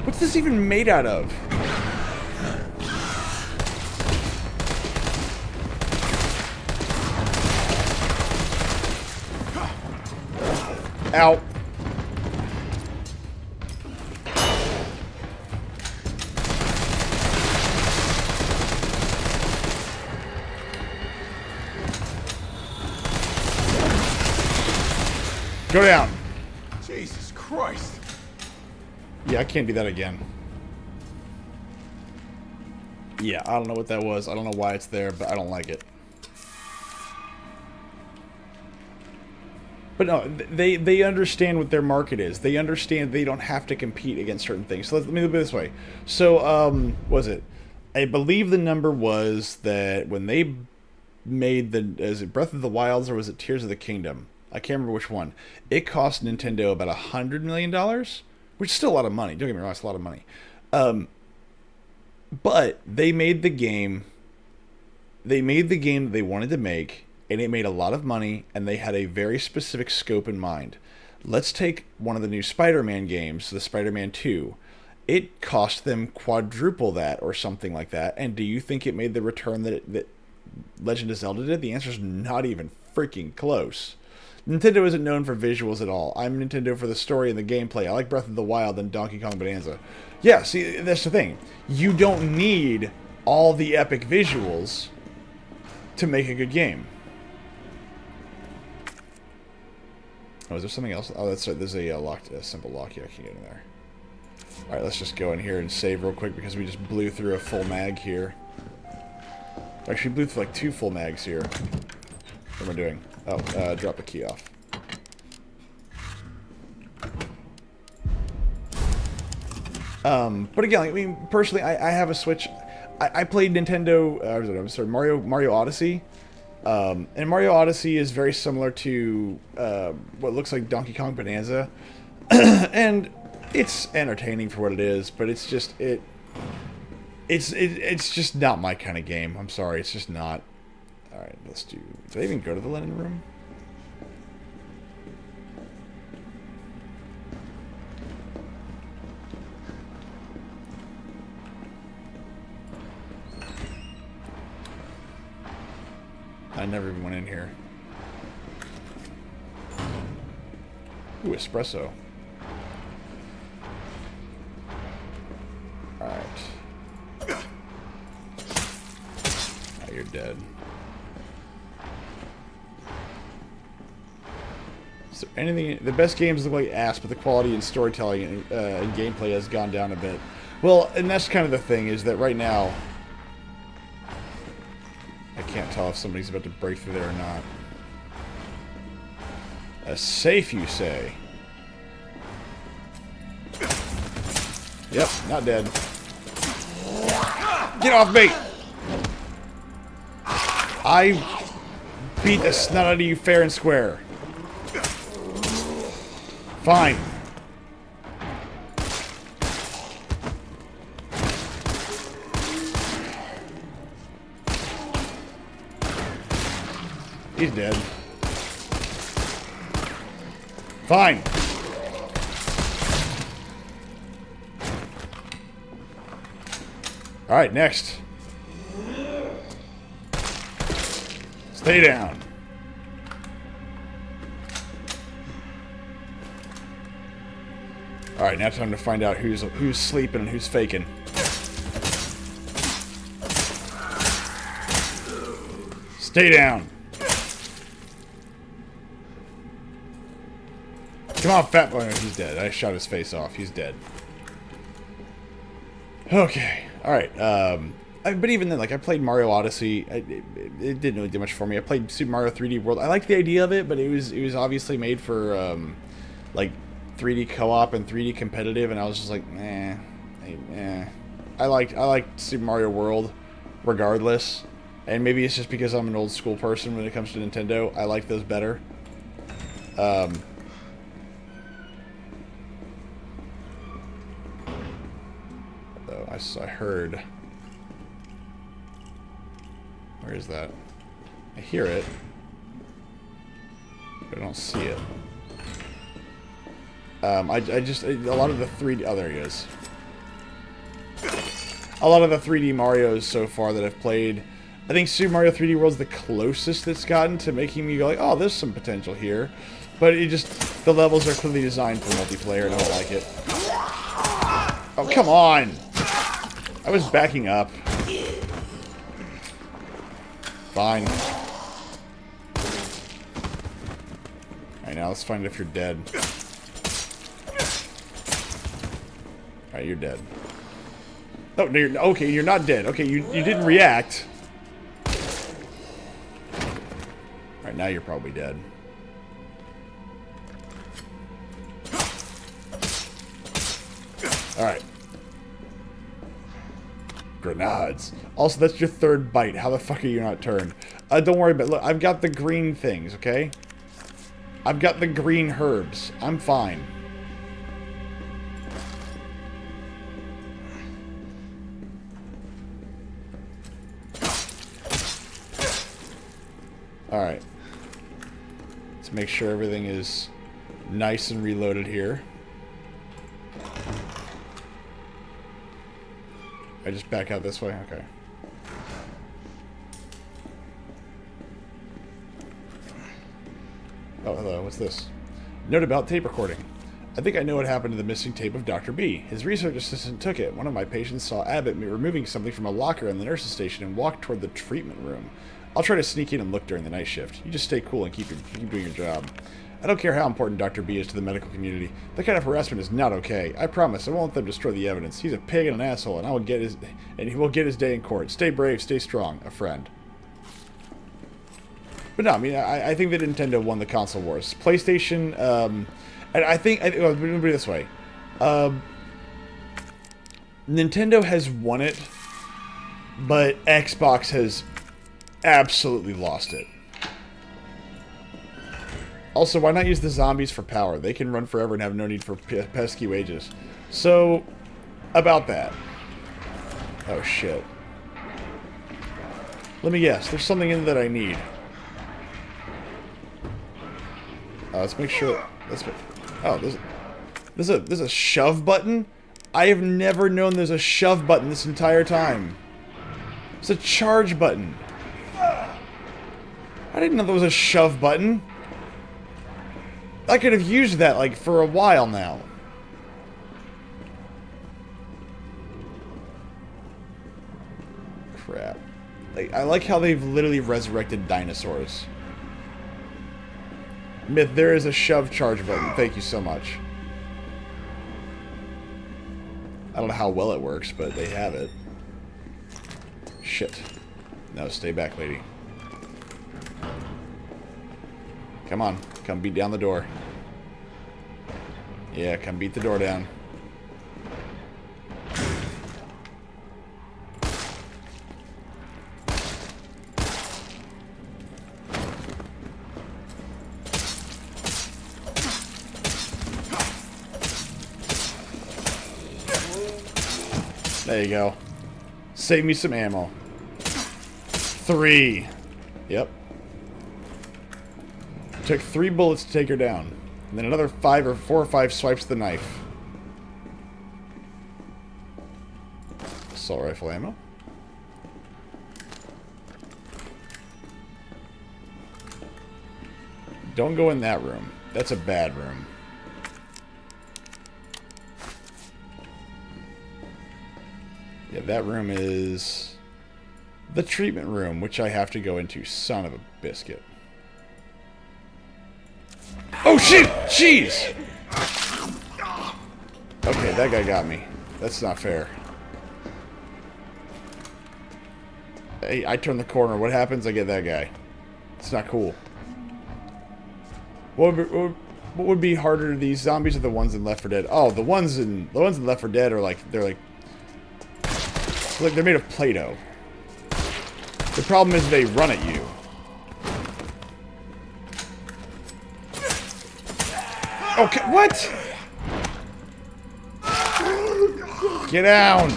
What's this even made out of? Ow. Go down. Jesus Christ. Yeah, I can't do that again. Yeah, I don't know what that was. I don't know why it's there, but I don't like it. But no, they understand what their market is. They understand they don't have to compete against certain things. So let me look at it this way. So, was it? I believe the number was that when they made is it Breath of the Wilds or was it Tears of the Kingdom? I can't remember which one. It cost Nintendo about $100 million, which is still a lot of money. Don't get me wrong, it's a lot of money. But they made the game. They made the game they wanted to make. And it made a lot of money, and they had a very specific scope in mind. Let's take one of the new Spider-Man games, the Spider-Man 2. It cost them quadruple that, or something like that. And do you think it made the return that Legend of Zelda did? The answer is not even freaking close. Nintendo isn't known for visuals at all. I'm Nintendo for the story and the gameplay. I like Breath of the Wild and Donkey Kong Bonanza. Yeah, see, that's the thing. You don't need all the epic visuals to make a good game. Oh, is there something else? Oh, that's right. There's a simple lock here. I can get in there. Alright, let's just go in here and save real quick because we just blew through a full mag here. Actually, blew through like 2 full mags here. What am I doing? Oh, drop the key off. But again, I mean, personally, I have a Switch. I played Nintendo, I'm sorry, Mario Odyssey. And Mario Odyssey is very similar to what looks like Donkey Kong Bonanza, and it's entertaining for what it is. But it's just it's just not my kind of game. I'm sorry, it's just not. All right, let's do. Did I even go to the linen room? I never even went in here. Ooh, espresso. Alright. Now you're dead. So anything... The best games look like ass, but the quality in storytelling and gameplay has gone down a bit. Well, and that's kind of the thing, is that right now... I can't tell if somebody's about to break through there or not. A safe, you say? Yep, not dead. Get off me! I beat the snot out of you fair and square. Fine. He's dead. Fine. Alright, next. Stay down. Alright, now time to find out who's sleeping and who's faking. Stay down. Come on, fat boy. He's dead. I shot his face off. He's dead. Okay. Alright. But even then, like, I played Mario Odyssey. It didn't really do much for me. I played Super Mario 3D World. I liked the idea of it, but it was obviously made for, like, 3D co-op and 3D competitive, and I was just like, I liked Super Mario World, regardless. And maybe it's just because I'm an old school person when it comes to Nintendo. I like those better. I heard... Where is that? I hear it. But I don't see it. I just... A lot of the 3D... Oh, there he is. A lot of the 3D Marios so far that I've played... I think Super Mario 3D World's the closest it's gotten to making me go like, oh, there's some potential here. But it just... The levels are clearly designed for multiplayer, and I don't like it. Oh, come on! I was backing up. Fine. Alright, now let's find if you're dead. Alright, you're dead. Oh, no, okay, you're not dead. Okay, you didn't react. Alright, now you're probably dead. Alright. Grenades. Also, that's your third bite. How the fuck are you not turned? Don't worry about it. Look, I've got the green things, okay? I've got the green herbs. I'm fine. Alright. Let's make sure everything is nice and reloaded here. I just back out this way? Okay. Oh, hello. What's this? Note about tape recording. I think I know what happened to the missing tape of Dr. B. His research assistant took it. One of my patients saw Abbott removing something from a locker in the nurse's station and walked toward the treatment room. I'll try to sneak in and look during the night shift. You just stay cool and keep doing your job. I don't care how important Dr. B is to the medical community. That kind of harassment is not okay. I promise I won't let them destroy the evidence. He's a pig and an asshole, and he will get his day in court. Stay brave, stay strong. A friend. But no, I mean, I think that Nintendo won the console wars. PlayStation, and I think, well, let me put it this way. Nintendo has won it, but Xbox has absolutely lost it. Also, why not use the zombies for power? They can run forever and have no need for pesky wages. So, about that. Oh, shit. Let me guess. There's something in that I need. Let's make sure... Oh, there's a shove button? I have never known there's a shove button this entire time. It's a charge button. I didn't know there was a shove button. I could have used that, like, for a while now. Crap. I like how they've literally resurrected dinosaurs. Myth, there is a shove charge button. Thank you so much. I don't know how well it works, but they have it. Shit. No, stay back, lady. Come on. Come beat down the door. Yeah, come beat the door down. There you go. Save me some ammo. 3. Yep. Took 3 bullets to take her down. And then another 4 or 5 swipes the knife. Assault rifle ammo. Don't go in that room. That's a bad room. Yeah, that room is the treatment room, which I have to go into. Son of a biscuit. Oh, shit! Jeez! Okay, that guy got me. That's not fair. Hey, I turn the corner. What happens? I get that guy. It's not cool. What would be harder? These zombies are the ones in Left 4 Dead. Oh, the ones in Left 4 Dead are like they're made of Play-Doh. The problem is they run at you. Okay, what? Get down!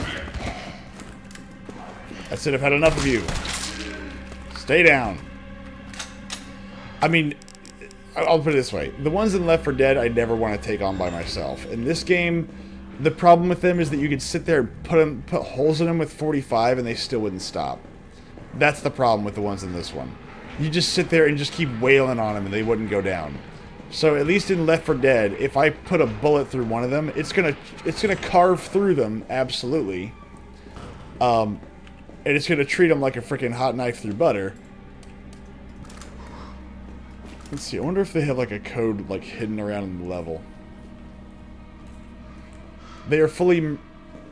I said I've had enough of you. Stay down. I mean, I'll put it this way. The ones in Left 4 Dead I never want to take on by myself. In this game, the problem with them is that you could sit there and put holes in them with 45 and they still wouldn't stop. That's the problem with the ones in this one. You just sit there and just keep wailing on them and they wouldn't go down. So at least in Left 4 Dead, if I put a bullet through one of them, it's gonna carve through them, absolutely. And it's gonna treat them like a freaking hot knife through butter. Let's see. I wonder if they have like a code like hidden around in the level. They are fully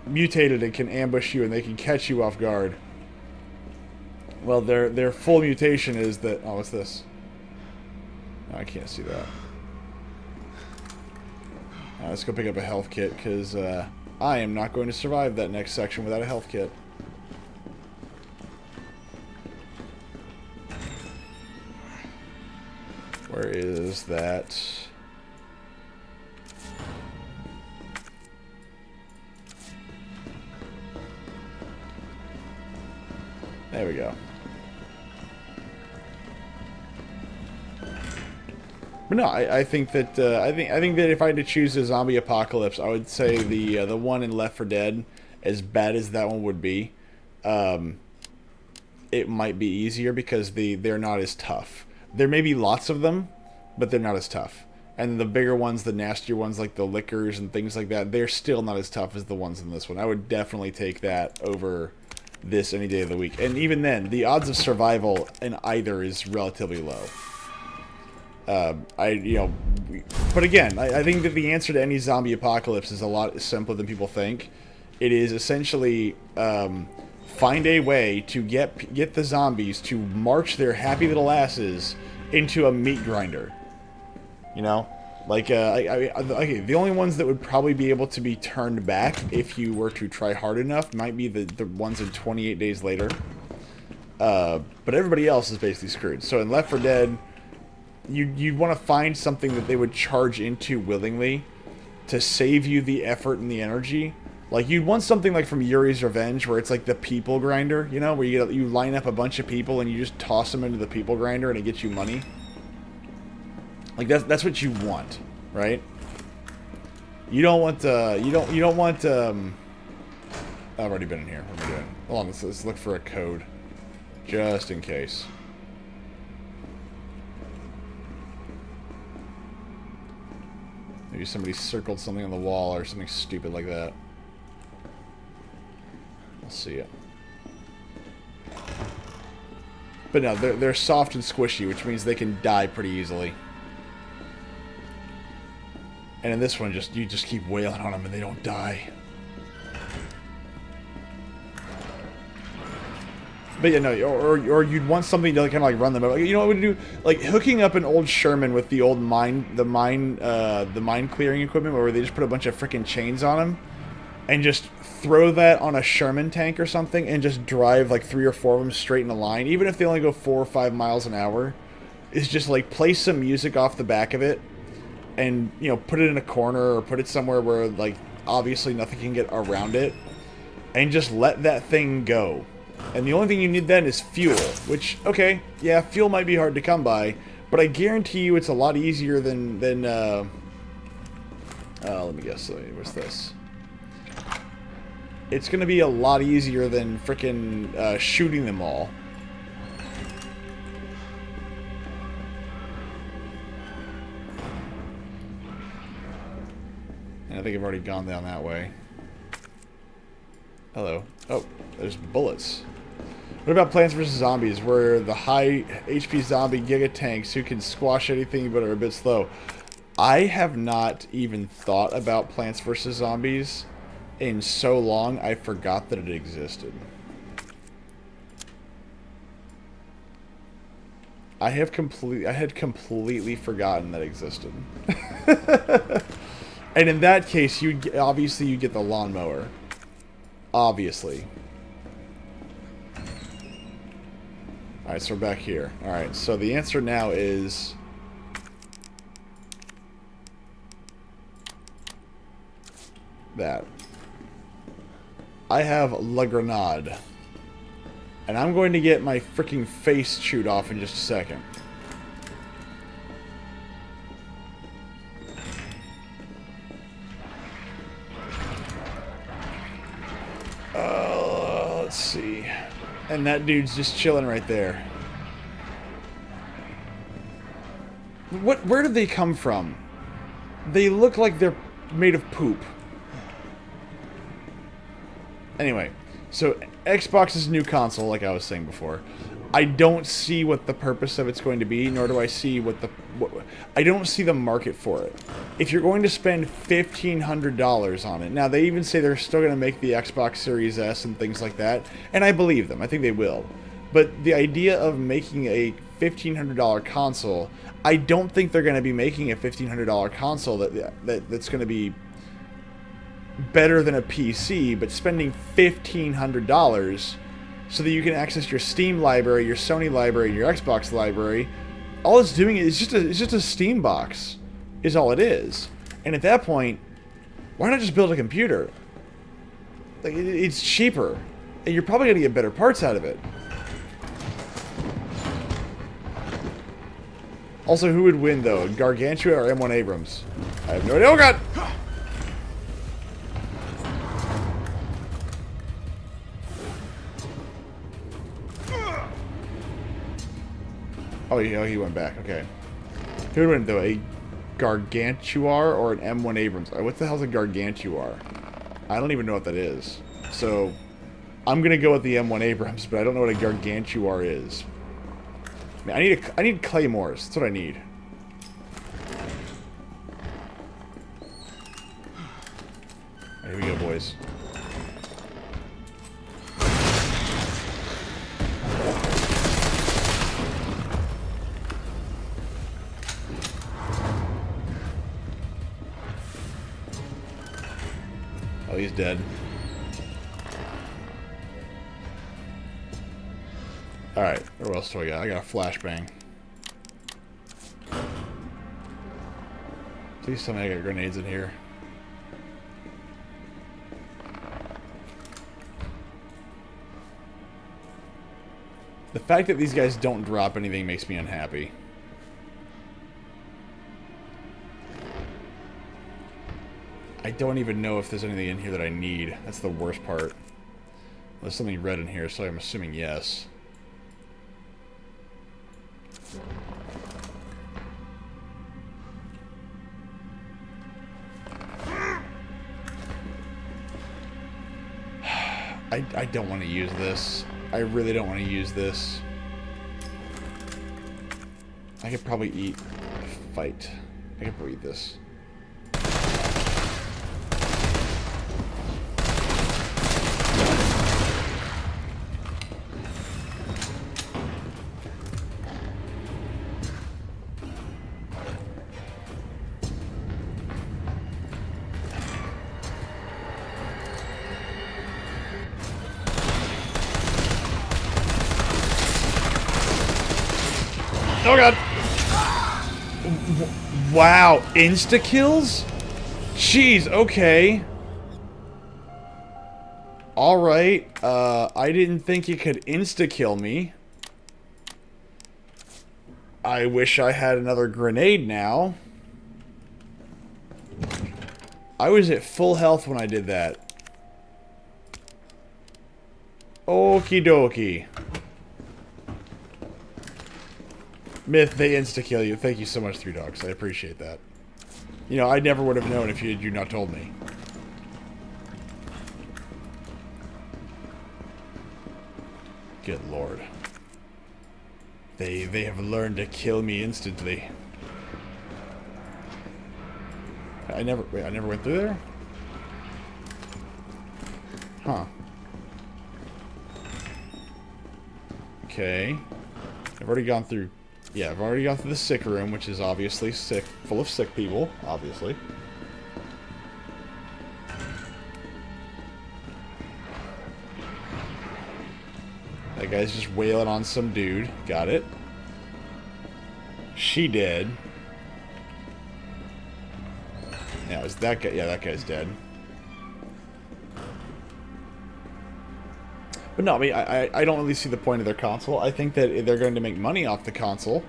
mutated and can ambush you, and they can catch you off guard. Well, their full mutation is that. Oh, what's this? No, I can't see that. Let's go pick up a health kit, because I am not going to survive that next section without a health kit. Where is that? There we go. But no, I think that I think that if I had to choose a zombie apocalypse, I would say the one in Left 4 Dead, as bad as that one would be, it might be easier because they're not as tough. There may be lots of them, but they're not as tough. And the bigger ones, the nastier ones like the lickers and things like that, they're still not as tough as the ones in this one. I would definitely take that over this any day of the week. And even then, the odds of survival in either is relatively low. But again, I think that the answer to any zombie apocalypse is a lot simpler than people think. It is essentially find a way to get the zombies to march their happy little asses into a meat grinder. You know, like the only ones that would probably be able to be turned back if you were to try hard enough might be the ones in 28 Days Later. But everybody else is basically screwed. So in Left 4 Dead, you'd want to find something that they would charge into willingly to save you the effort and the energy. Like, you'd want something like from Yuri's Revenge, where it's like the people grinder, you know, where you line up a bunch of people and you just toss them into the people grinder and it gets you money. Like, that's what you want, right? You don't want you don't want I've already been in here. What am I doing? Hold on, let's look for a code, just in case. Maybe somebody circled something on the wall or something stupid like that. We'll see it. But no, they're soft and squishy, which means they can die pretty easily. And in this one, you just keep wailing on them and they don't die. But yeah, no, or you'd want something to kind of like run them over. You know what we do? Like hooking up an old Sherman with the old mine clearing equipment, where they just put a bunch of freaking chains on them, and just throw that on a Sherman tank or something, and just drive like 3 or 4 of them straight in a line, even if they only go 4 or 5 miles an hour. Is just like play some music off the back of it, and you know, put it in a corner or put it somewhere where like obviously nothing can get around it, and just let that thing go. And the only thing you need then is fuel, which, okay, yeah, fuel might be hard to come by, but I guarantee you it's a lot easier than let me guess, what's this? It's going to be a lot easier than frickin' shooting them all. And I think I've already gone down that way. Hello. Oh, there's bullets. What about Plants vs. Zombies, where the high HP zombie giga tanks who can squash anything but are a bit slow? I have not even thought about Plants vs. Zombies in so long, I forgot that it existed. I had completely forgotten that existed. And in that case, obviously you get the lawnmower. Obviously. Alright, so we're back here. Alright, so the answer now is... that. I have La Grenade. And I'm going to get my freaking face chewed off in just a second. Let's see. And that dude's just chilling right there. Where did they come from? They look like they're made of poop. Anyway, so Xbox's new console, like I was saying before, I don't see what the purpose of it's going to be, nor do I see I don't see the market for it. If you're going to spend $1,500 on it, now they even say they're still going to make the Xbox Series S and things like that, and I believe them. I think they will. But the idea of making a $1,500 console, I don't think they're going to be making a $1,500 console that's going to be better than a PC, but spending $1,500 so that you can access your Steam library, your Sony library, and your Xbox library. All it's doing is just a Steam box, is all it is. And at that point, why not just build a computer? Like, it's cheaper, and you're probably gonna get better parts out of it. Also, who would win though, Gargantua or M1 Abrams? I have no idea. Oh god! Oh, he went back. Okay. Who would win, though? A Gargantuar or an M1 Abrams? What the hell's a Gargantuar? I don't even know what that is. So, I'm gonna go with the M1 Abrams, but I don't know what a Gargantuar is. I mean, I need claymores. That's what I need. Here we go, boys. Oh, he's dead. Alright, what else do I got? I got a flashbang. Please tell me I got grenades in here. The fact that these guys don't drop anything makes me unhappy. I don't even know if there's anything in here that I need. That's the worst part. There's something red in here, so I'm assuming yes. I don't want to use this. I really don't want to use this. I could probably eat... Fight. I could probably eat this. Oh god! Wow, insta-kills? Jeez, okay. Alright, I didn't think you could insta-kill me. I wish I had another grenade now. I was at full health when I did that. Okie dokie. Myth, they insta-kill you. Thank you so much, Three Dogs. I appreciate that. You know, I never would have known if you not told me. Good lord. They have learned to kill me instantly. I never went through there? Huh. Okay. I've already gone through... Yeah, I've already gone through the sick room, which is obviously sick, full of sick people, obviously. That guy's just wailing on some dude. Got it. She dead. Yeah, is that guy? Yeah, that guy's dead. But no, I mean, I don't really see the point of their console. I think that they're going to make money off the console.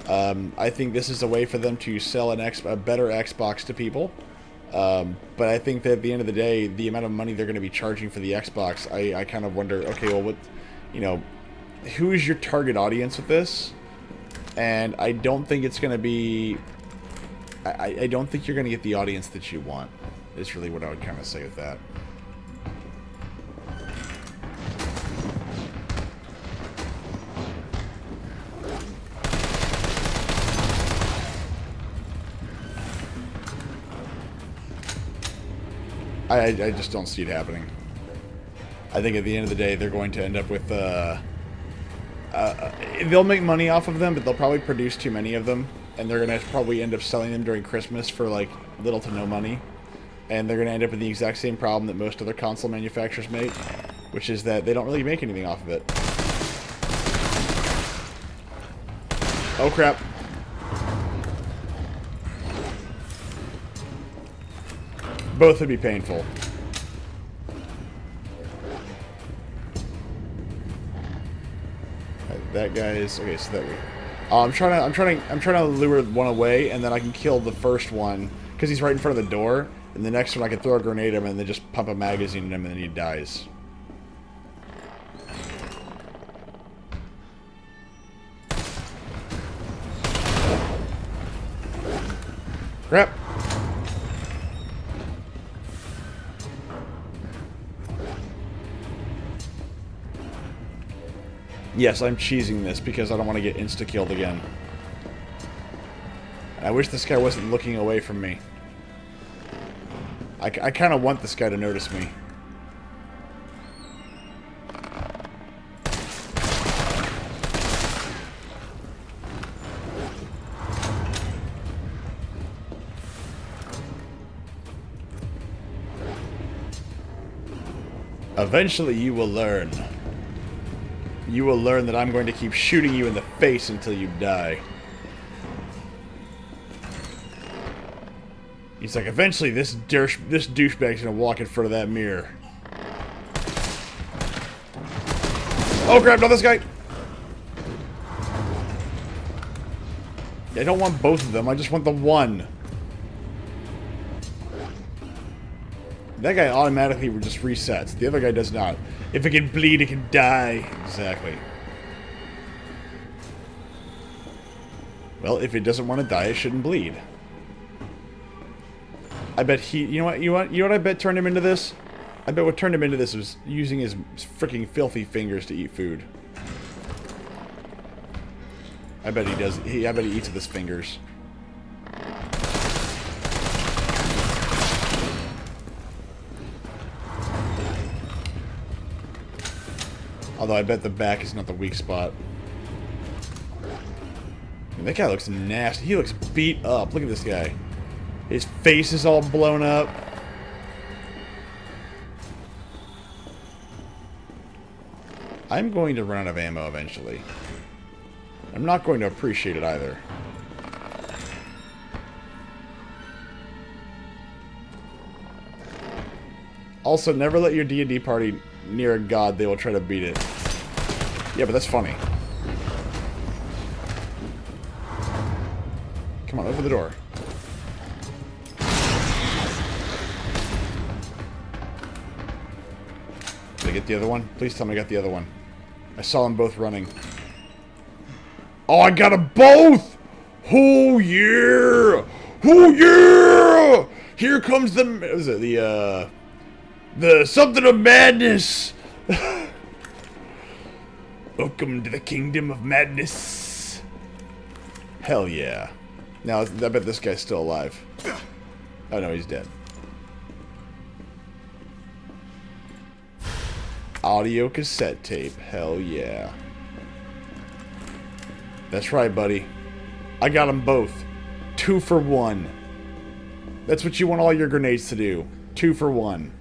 I think this is a way for them to sell a better Xbox to people. But I think that at the end of the day, the amount of money they're going to be charging for the Xbox, I kind of wonder, okay, well, what, you know, who is your target audience with this? And I don't think it's going to be... I don't think you're going to get the audience that you want, is really what I would kind of say with that. I just don't see it happening. I think at the end of the day, they're going to end up with... they'll make money off of them, but they'll probably produce too many of them. And they're going to probably end up selling them during Christmas for, like, little to no money. And they're going to end up with the exact same problem that most other console manufacturers make, which is that they don't really make anything off of it. Oh, crap. Both would be painful. That guy is okay. So that we, I'm trying to lure one away, and then I can kill the first one because he's right in front of the door. And the next one, I can throw a grenade at him and then just pump a magazine at him, and then he dies. Crap. Yes, I'm cheesing this because I don't want to get insta-killed again. I wish this guy wasn't looking away from me. I kind of want this guy to notice me. Eventually you will learn. You will learn that I'm going to keep shooting you in the face until you die. He's like, eventually this douchebag's gonna walk in front of that mirror. Oh crap, not this guy! I don't want both of them, I just want the one. That guy automatically just resets. The other guy does not. If it can bleed, it can die. Exactly. Well, if it doesn't want to die, it shouldn't bleed. I bet he... You know what I bet turned him into this? I bet what turned him into this was using his freaking filthy fingers to eat food. I bet he does. I bet he eats with his fingers. Although I bet the back is not the weak spot. Man, that guy looks nasty. He looks beat up. Look at this guy. His face is all blown up. I'm going to run out of ammo eventually. I'm not going to appreciate it either. Also, never let your D&D party near a god. They will try to beat it. Yeah, but that's funny. Come on, open the door. Did I get the other one? Please tell me I got the other one. I saw them both running. Oh, I got them both! Oh, yeah! Oh, yeah! Here comes the... What was it? The something of madness! Welcome to the kingdom of madness. Hell yeah. Now, I bet this guy's still alive. Oh, no, he's dead. Audio cassette tape. Hell yeah. That's right, buddy. I got them both. 2 for 1. That's what you want all your grenades to do. 2 for 1.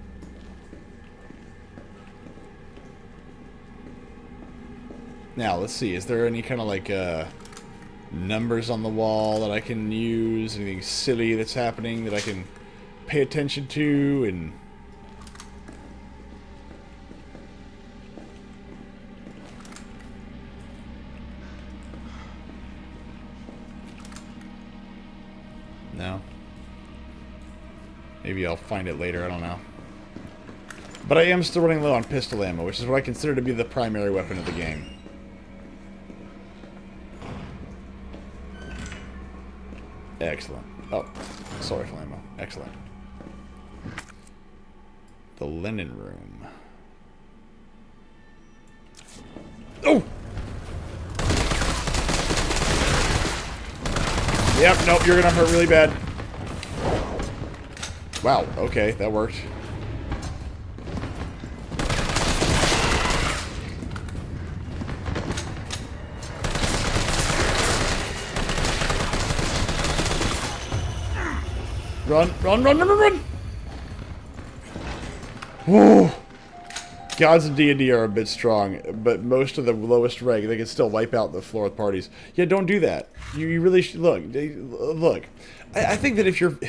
Now, let's see. Is there any kind of like numbers on the wall that I can use? Anything silly that's happening that I can pay attention to? And no. Maybe I'll find it later. I don't know. But I am still running low on pistol ammo, which is what I consider to be the primary weapon of the game. Excellent. Oh, assault rifle ammo. Excellent. The linen room. Oh! Yep, nope, you're gonna hurt really bad. Wow, okay, that worked. Run, run, run, run, run, run! Whoa! Gods of D&D are a bit strong, but most of the lowest rank, they can still wipe out the floor with parties. Yeah, don't do that. You really should, look. I think that if you're,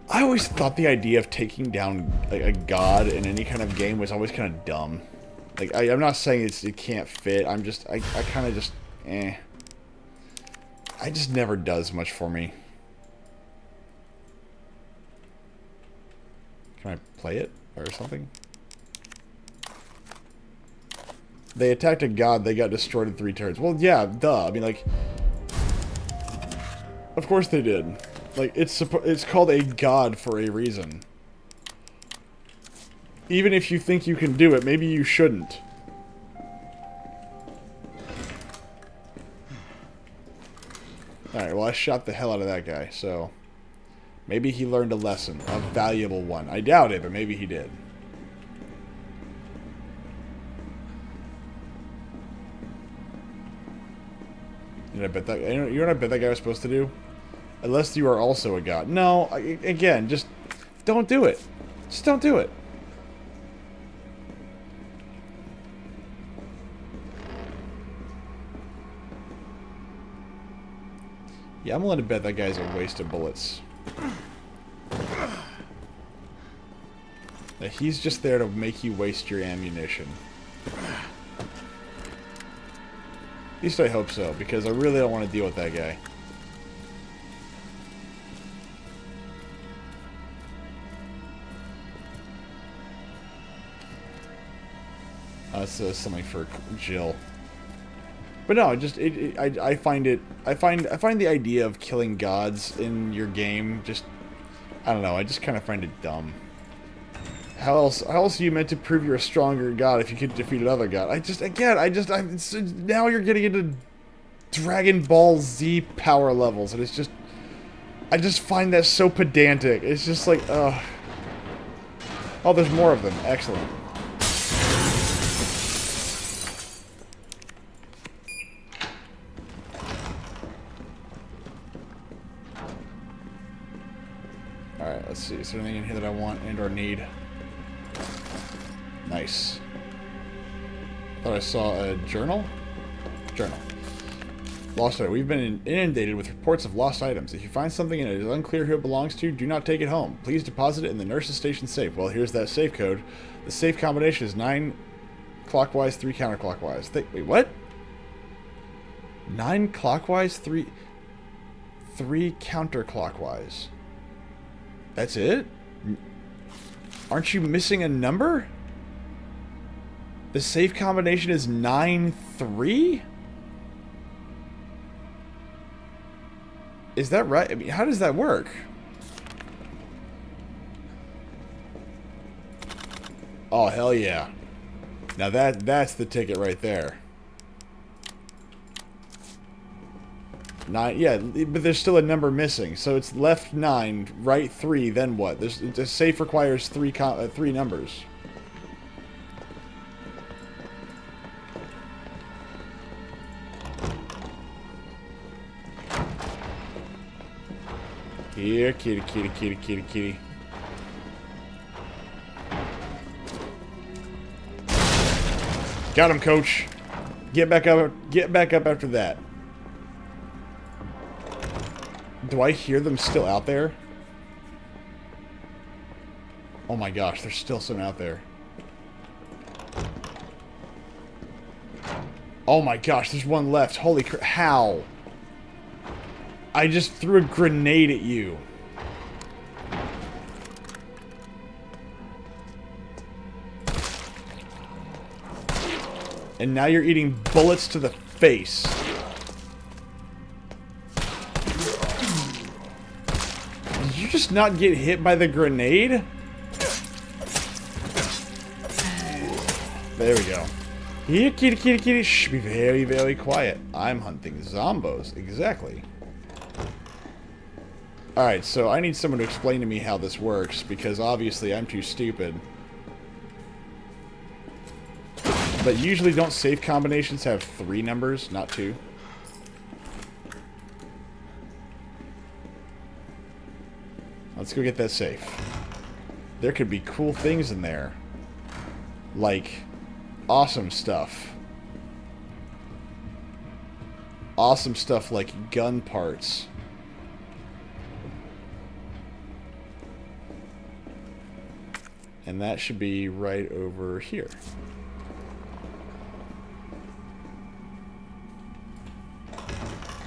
I always thought the idea of taking down a god in any kind of game was always kind of dumb. Like, I'm not saying it can't fit, I'm just, I kind of just, eh. It just never does much for me. Can I play it or something? They attacked a god, they got destroyed in 3 turns. Well, yeah, duh. I mean, like, of course they did. Like, it's called a god for a reason. Even if you think you can do it, maybe you shouldn't. Alright, well, I shot the hell out of that guy, so maybe he learned a lesson, a valuable one. I doubt it, but maybe he did. You know what I bet that guy was supposed to do? Unless you are also a god. No, again, just don't do it. Just don't do it. Yeah, I'm willing to bet that guy's a waste of bullets. That he's just there to make you waste your ammunition. At least I hope so, because I really don't want to deal with that guy. That's something for Jill. But no, just I find the idea of killing gods in your game just I don't know. I just kind of find it dumb. How else are you meant to prove you're a stronger god if you could defeat another god? Now you're getting into Dragon Ball Z power levels, and it's just, I just find that so pedantic. It's just like, ugh. Oh, there's more of them. Excellent. Alright, let's see. Is there anything in here that I want and or need? Nice. Thought I saw a journal? Journal. Lost item. We've been inundated with reports of lost items. If you find something and it is unclear who it belongs to, do not take it home. Please deposit it in the nurse's station safe. Well, here's that safe code. The safe combination is 9 clockwise, 3 counterclockwise. Wait, what? 9 clockwise, 3 counterclockwise. That's it? Aren't you missing a number? The safe combination is 9-3? Is that right? I mean, how does that work? Oh, hell yeah. Now that's the ticket right there. 9, yeah, but there's still a number missing. So it's left 9, right 3, then what? The safe requires 3 numbers. Here, kitty, kitty, kitty, kitty, kitty. Got him, coach. Get back up after that. Do I hear them still out there? Oh my gosh, there's still some out there. Oh my gosh, there's one left. Holy crap. How? I just threw a grenade at you. And now you're eating bullets to the face. Did you just not get hit by the grenade? There we go. Here, kitty, kitty, kitty. Shh, be very, very quiet. I'm hunting zombos. Exactly. Alright, so I need someone to explain to me how this works, because obviously I'm too stupid. But usually don't safe combinations have 3 numbers, not 2? Let's go get that safe. There could be cool things in there. Like, awesome stuff. Awesome stuff like gun parts. And that should be right over here.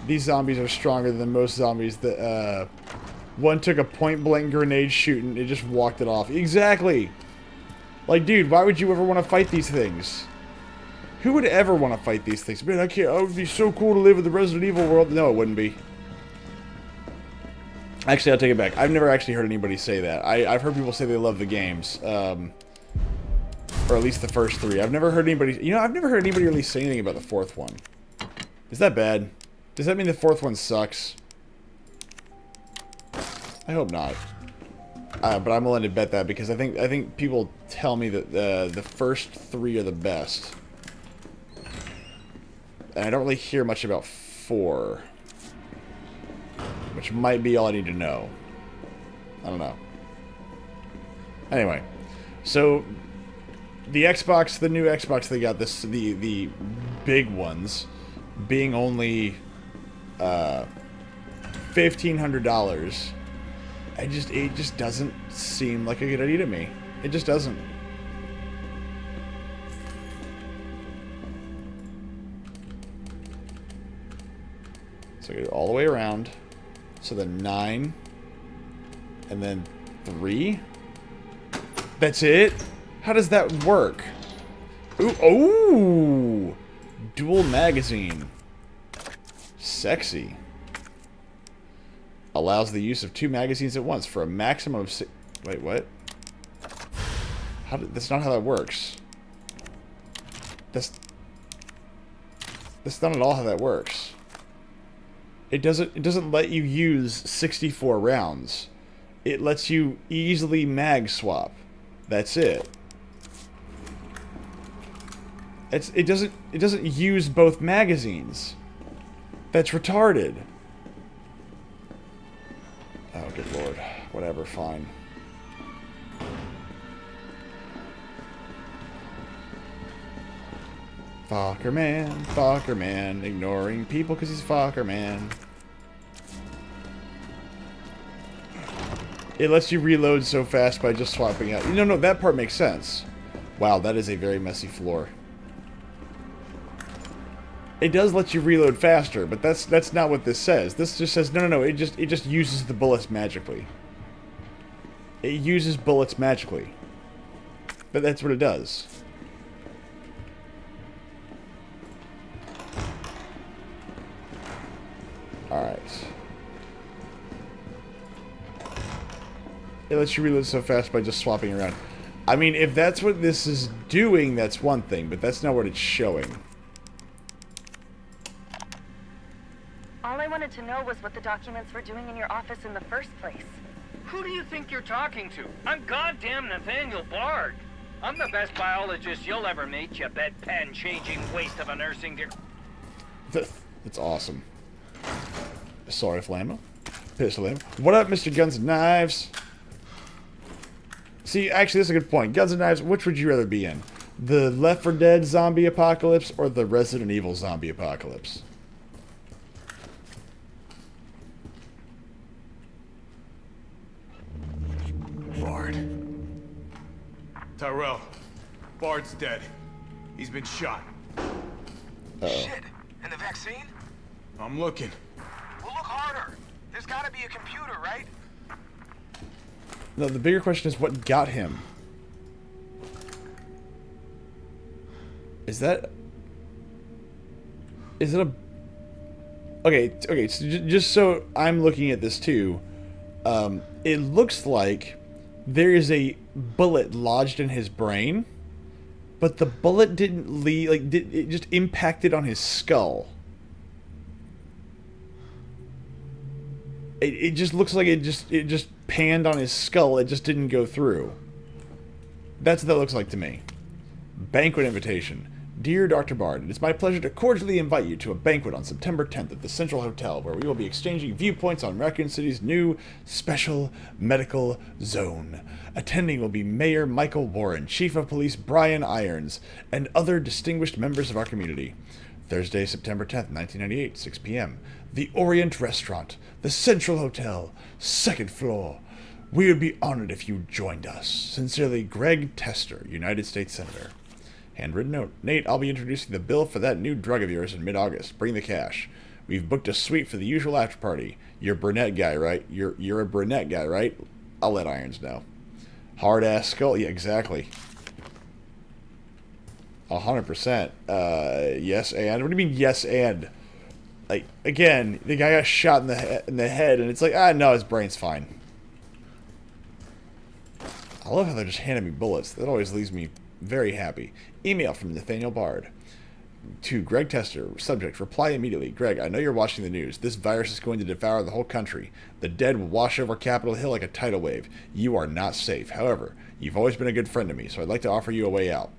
These zombies are stronger than most zombies that, one took a point-blank grenade shooting, it just walked it off. Exactly! Like, dude, why would you ever want to fight these things? Who would ever want to fight these things? Man, it would be so cool to live in the Resident Evil world. No, it wouldn't be. Actually, I'll take it back. I've never actually heard anybody say that. I've heard people say they love the games. Or at least the first 3. I've never heard anybody... You know, I've never heard anybody really say anything about the 4th one. Is that bad? Does that mean the 4th one sucks? I hope not. But I'm willing to bet that because I think people tell me that the first 3 are the best. And I don't really hear much about 4. Which might be all I need to know. I don't know. Anyway, so the Xbox, the new Xbox, they got this, the big ones, being only $1,500. It just doesn't seem like a good idea to me. It just doesn't. So go all the way around. So then 9, and then 3. That's it? How does that work? Ooh, oh! Dual magazine. Sexy. Allows the use of 2 magazines at once for a maximum of Wait, what? That's not how that works. That's not at all how that works. It doesn't let you use 64 rounds. It lets you easily mag swap. That's it. It doesn't use both magazines. That's retarded. Oh, good lord. Whatever, fine. Fucker man, ignoring people because he's fucker man. It lets you reload so fast by just swapping out. No, that part makes sense. Wow, that is a very messy floor. It does let you reload faster, but that's not what this says. This just says no. It just uses the bullets magically. It uses bullets magically. But that's what it does. Alright. It lets you reload so fast by just swapping around. I mean, if that's what this is doing, that's one thing, but that's not what it's showing. All I wanted to know was what the documents were doing in your office in the first place. Who do you think you're talking to? I'm goddamn Nathaniel Bard. I'm the best biologist you'll ever meet, you bedpan-changing waste of a nursing degree. That's awesome. Sorry, Flammo. Pistol ammo. What up, Mr. Guns and Knives? See, actually, that's a good point. Guns and Knives, which would you rather be in? The Left 4 Dead zombie apocalypse or the Resident Evil zombie apocalypse? Bard. Tyrell. Bard's dead. He's been shot. Shit. And the vaccine? I'm looking. Well, look harder. There's gotta be a computer, right? No, the bigger question is what got him? Is it a... Okay, so just so I'm looking at this too, it looks like there is a bullet lodged in his brain, but the bullet didn't leave, it just impacted on his skull. It just looks like it just panned on his skull. It just didn't go through. That's what that looks like to me. Banquet invitation. Dear Dr. Bard, it is my pleasure to cordially invite you to a banquet on September 10th at the Central Hotel, where we will be exchanging viewpoints on Raccoon City's new special medical zone. Attending will be Mayor Michael Warren, Chief of Police Brian Irons, and other distinguished members of our community. Thursday, September 10th, 1998, 6 p.m. The Orient Restaurant, the Central Hotel, 2nd floor. We would be honored if you joined us. Sincerely, Greg Tester, United States Senator. Handwritten note. Nate, I'll be introducing the bill for that new drug of yours in mid-August. Bring the cash. We've booked a suite for the usual after party. You're a brunette guy, right? You're a brunette guy, right? I'll let Irons know. Hard-ass skull. Yeah, exactly. 100%. Yes, and? What do you mean, yes, and? Like, again, the guy got shot in the head, and it's like, no, his brain's fine. I love how they're just handing me bullets. That always leaves me very happy. Email from Nathaniel Bard. To Greg Tester. Subject, reply immediately. Greg, I know you're watching the news. This virus is going to devour the whole country. The dead will wash over Capitol Hill like a tidal wave. You are not safe. However, you've always been a good friend to me, so I'd like to offer you a way out.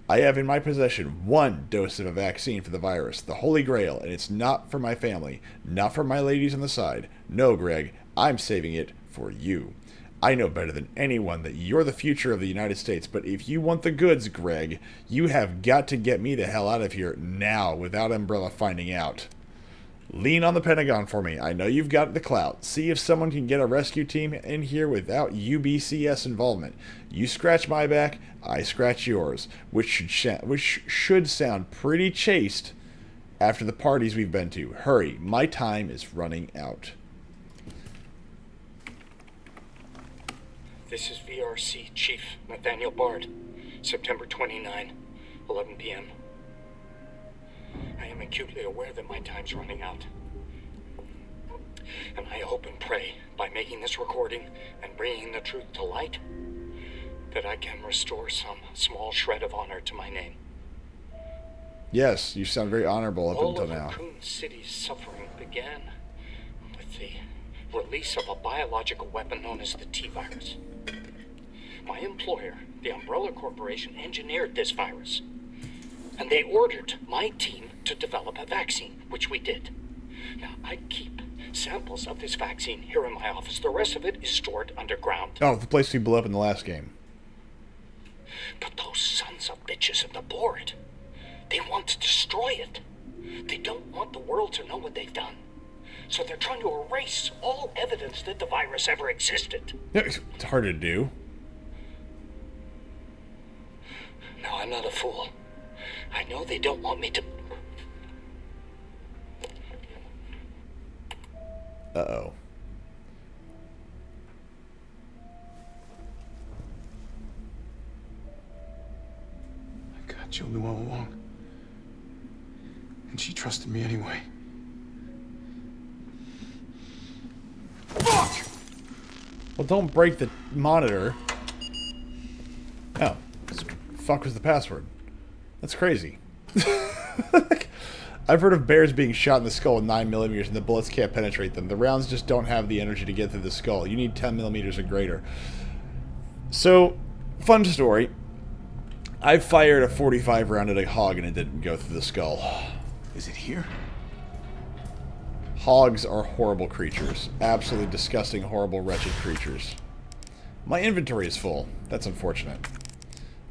I have in my possession 1 dose of a vaccine for the virus, the Holy Grail, and it's not for my family, not for my ladies on the side. No, Greg, I'm saving it for you. I know better than anyone that you're the future of the United States, but if you want the goods, Greg, you have got to get me the hell out of here now without Umbrella finding out. Lean on the Pentagon for me. I know you've got the clout. See if someone can get a rescue team in here without UBCS involvement. You scratch my back, I scratch yours, which should sound pretty chaste after the parties we've been to. Hurry, my time is running out. This is VRC Chief Nathaniel Bard, September 29, 11 p.m. I am acutely aware that my time's running out. And I hope and pray, by making this recording and bringing the truth to light, that I can restore some small shred of honor to my name. Yes, you sound very honorable up All until of now. Raccoon City's suffering began with the release of a biological weapon known as the T-virus. My employer, the Umbrella Corporation, engineered this virus. And they ordered my team to develop a vaccine, which we did. Now, I keep samples of this vaccine here in my office. The rest of it is stored underground. Oh, the place we blew up in the last game. But those sons of bitches at the board, they want to destroy it. They don't want the world to know what they've done. So they're trying to erase all evidence that the virus ever existed. Yeah, it's hard to do. No, I'm not a fool. I know they don't want me to... Uh-oh. I got Jill knew all along. And she trusted me anyway. Fuck! Well, don't break the monitor. Oh. Fuck was the password? That's crazy. I've heard of bears being shot in the skull with 9mm and the bullets can't penetrate them. The rounds just don't have the energy to get through the skull. You need 10mm or greater. So, fun story. I fired a 45 round at a hog and it didn't go through the skull. Is it here? Hogs are horrible creatures. Absolutely disgusting, horrible, wretched creatures. My inventory is full. That's unfortunate.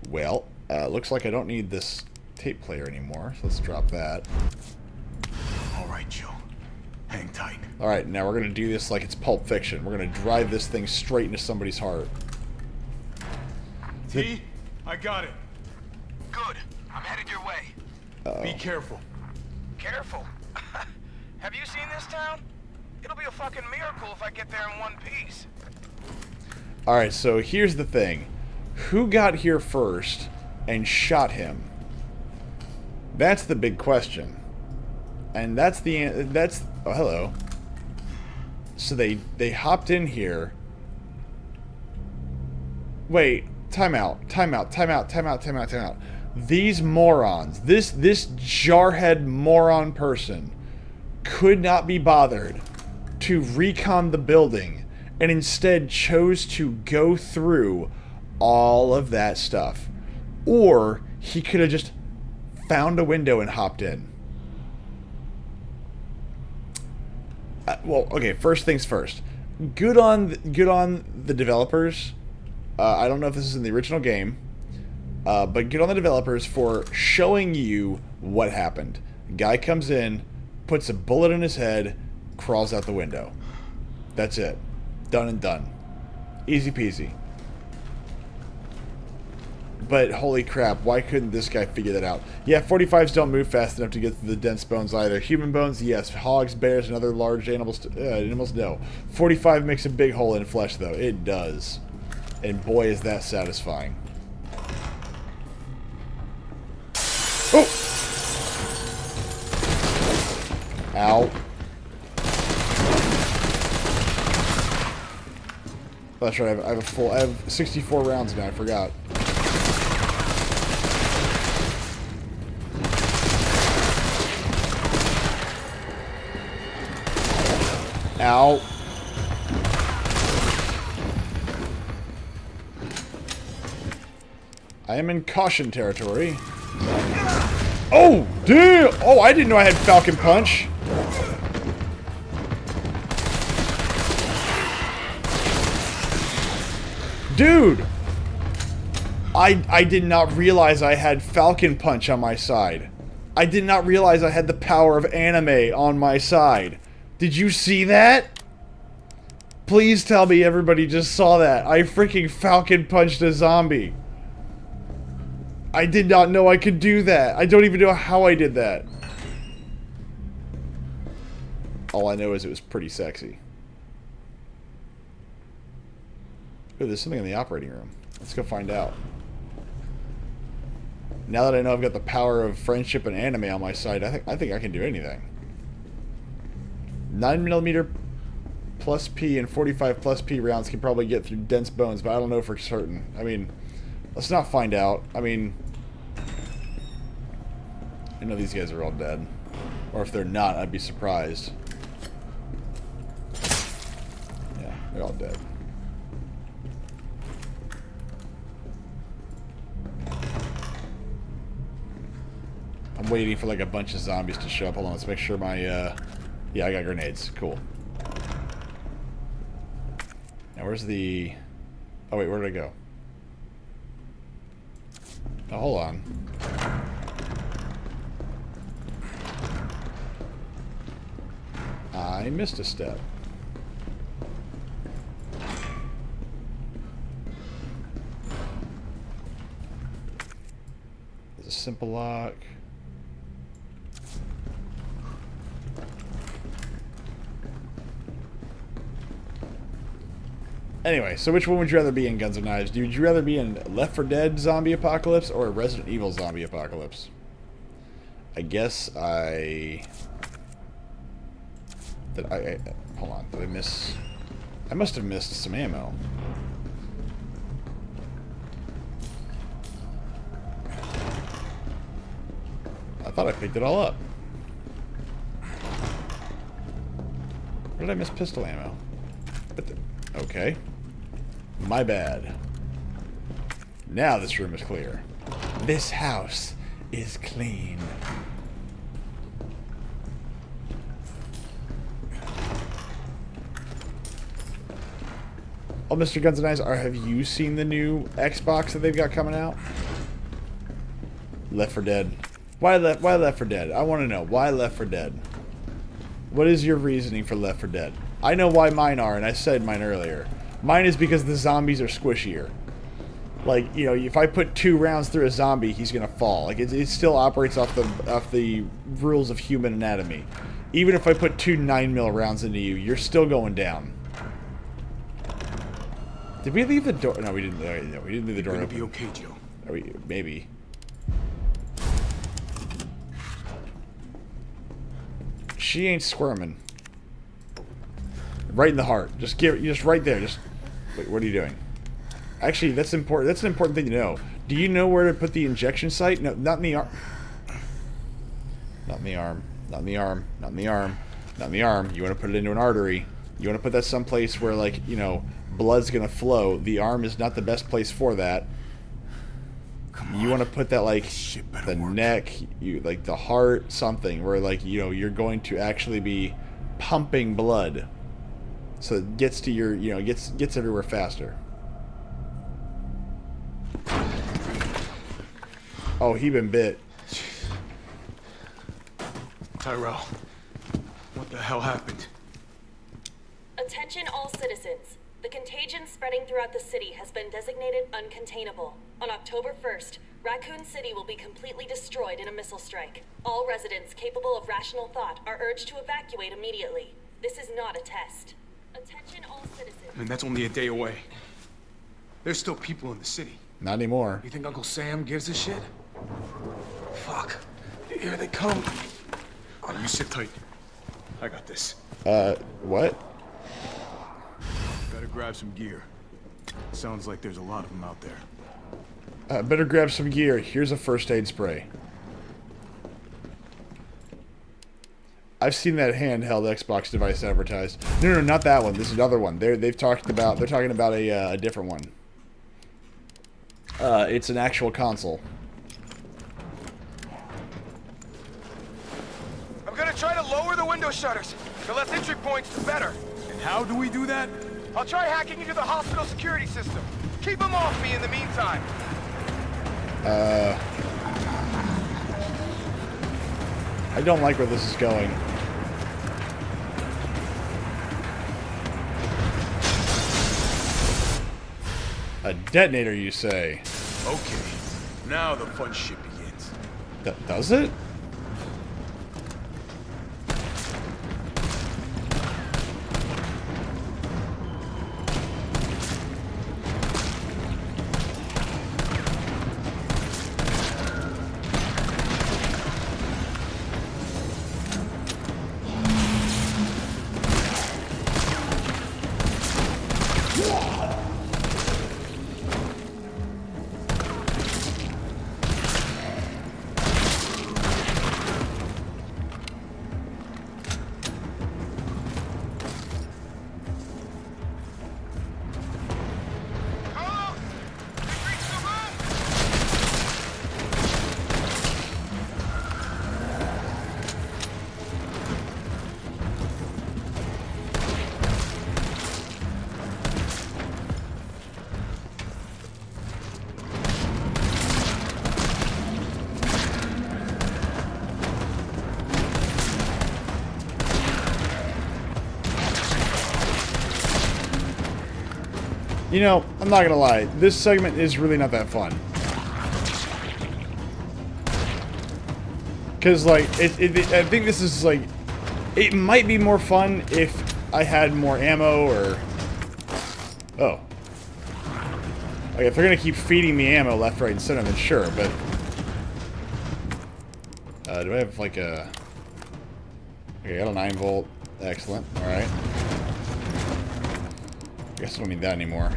Well, looks like I don't need this tape player anymore, so let's drop that. All right, Jill. Hang tight. Alright, now we're going to do this like it's Pulp Fiction. We're going to drive this thing straight into somebody's heart. T, I got it. Good. I'm headed your way. Be careful. Careful. Have you seen this town? It'll be a fucking miracle if I get there in one piece. Alright, so here's the thing. Who got here first and shot him? That's the big question. And that's oh, hello. So they hopped in here. Wait, time out. These morons, this jarhead moron person could not be bothered to recon the building and instead chose to go through all of that stuff. Or he could have just found a window and hopped in. Well, okay, first things first. Good on the developers. I don't know if this is in the original game, but good on the developers for showing you what happened. Guy comes in, puts a bullet in his head, crawls out the window. That's it. Done and done. Easy peasy. But holy crap, why couldn't this guy figure that out? Yeah, 45s don't move fast enough to get through the dense bones either. Human bones, yes. Hogs, bears, and other large animals, no. 45 makes a big hole in flesh, though. It does. And boy, is that satisfying. Oh! Ow. That's right, I have 64 rounds now, I forgot. Ow. I am in caution territory. Oh, damn! Oh, I didn't know I had Falcon Punch. Dude! I did not realize I had Falcon Punch on my side. I did not realize I had the power of anime on my side. Did you see that? Please tell me everybody just saw that. I freaking Falcon Punched a zombie. I did not know I could do that. I don't even know how I did that. All I know is it was pretty sexy. Oh, there's something in the operating room. Let's go find out. Now that I know I've got the power of friendship and anime on my side, I think I can do anything. 9mm plus P and 45 plus P rounds can probably get through dense bones, but I don't know for certain. I mean, let's not find out. I mean, I know these guys are all dead. Or if they're not, I'd be surprised. Yeah, they're all dead. I'm waiting for like a bunch of zombies to show up. Hold on, let's make sure my, yeah, I got grenades. Cool. Now where's the... Oh wait, where did I go? Oh, hold on. I missed a step. There's a simple lock. Anyway, so which one would you rather be in, Guns N' Knives? Would you rather be in Left 4 Dead zombie apocalypse or Resident Evil zombie apocalypse? I guess I... hold on, did I miss... I must have missed some ammo. I thought I picked it all up. Where did I miss pistol ammo? Okay. My bad. Now this room is clear. This house is clean. Oh, Mr. Guns N' Knives, have you seen the new Xbox that they've got coming out? Left 4 Dead. Why Left 4 Dead? I want to know. Why Left 4 Dead? What is your reasoning for Left 4 Dead? I know why mine are, and I said mine earlier. Mine is because the zombies are squishier. Like, you know, if I put 2 rounds through a zombie, he's gonna fall. Like, it still operates off the rules of human anatomy. Even if I put 2 9mm rounds into you, you're still going down. Did we leave the door? No, we didn't. No, we didn't leave the door open. You're gonna be okay, Joe. Are we, maybe. She ain't squirming. Right in the heart. Just right there. Just wait. What are you doing? Actually, that's important. That's an important thing to know. Do you know where to put the injection site? No, not in the arm. Not in the arm. Not in the arm. Not in the arm. Not in the arm. You want to put it into an artery. You want to put that someplace where, like, you know, blood's gonna flow. The arm is not the best place for that. You want to put that, like, the neck, like the heart, something where, like, you know, you're going to actually be pumping blood, so it gets to your, you know, gets everywhere faster. Oh, he been bit. Tyrell, what the hell happened? Attention all citizens. The contagion spreading throughout the city has been designated uncontainable. On October 1st, Raccoon City will be completely destroyed in a missile strike. All residents capable of rational thought are urged to evacuate immediately. This is not a test. Attention all citizens. I mean, that's only a day away. There's still people in the city. Not anymore. You think Uncle Sam gives a shit? Fuck. Here they come. Oh, you sit tight. I got this. What? Better grab some gear. Sounds like there's a lot of them out there. Better grab some gear. Here's a first aid spray. I've seen that handheld Xbox device advertised. No, not that one. This is another one. They're talking about a different one. It's an actual console. I'm gonna try to lower the window shutters. The less entry points, the better. And how do we do that? I'll try hacking into the hospital security system. Keep them off me in the meantime. I don't like where this is going. A detonator, you say? Okay. Now the fun shit begins. Does it? You know, I'm not gonna lie. This segment is really not that fun. Because, like, I think this is, like... It might be more fun if I had more ammo, or... Oh. Like, if they're gonna keep feeding me ammo left, right, and center, then sure, but... do I have, like, a... Okay, I got a 9-volt. Excellent. Alright. I guess I don't need that anymore.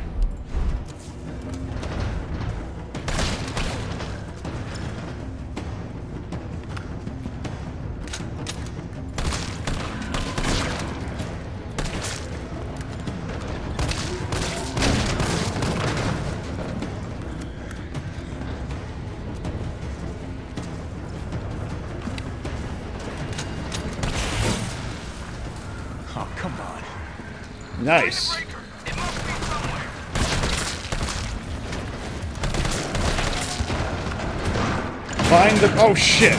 Oh, come on. Nice. It must be somewhere. Find the... Oh, shit.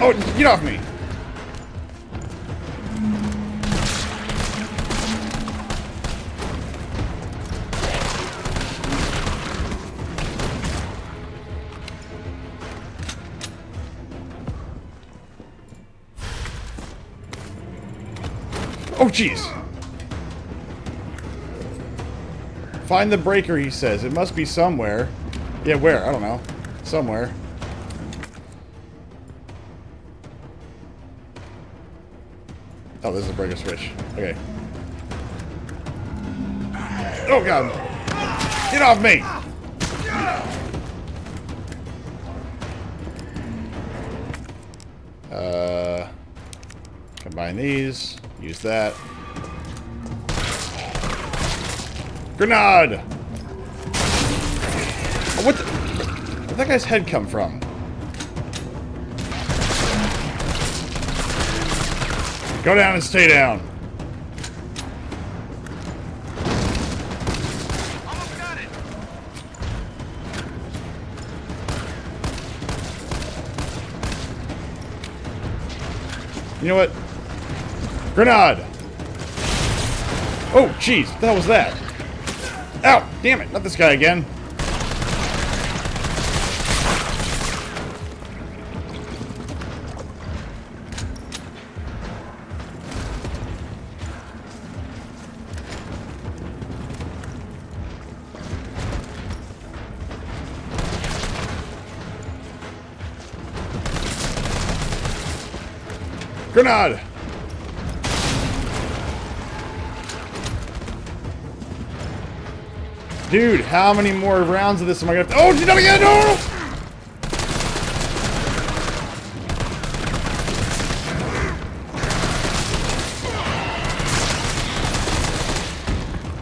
Oh, get off me. Oh, jeez. Find the breaker, he says. It must be somewhere. Yeah, where? I don't know. Somewhere. Oh, this is a breaker switch. Okay. Oh, God. Get off me! Combine these. Use that. Grenade! Oh, what the... Where'd that guy's head come from? Go down and stay down. Almost got it. You know what? Grenade! Oh, jeez. What the hell was that? Ow! Damn it! Not this guy again. Grenade! Dude, how many more rounds of this am I gonna have to... Oh, not again! No!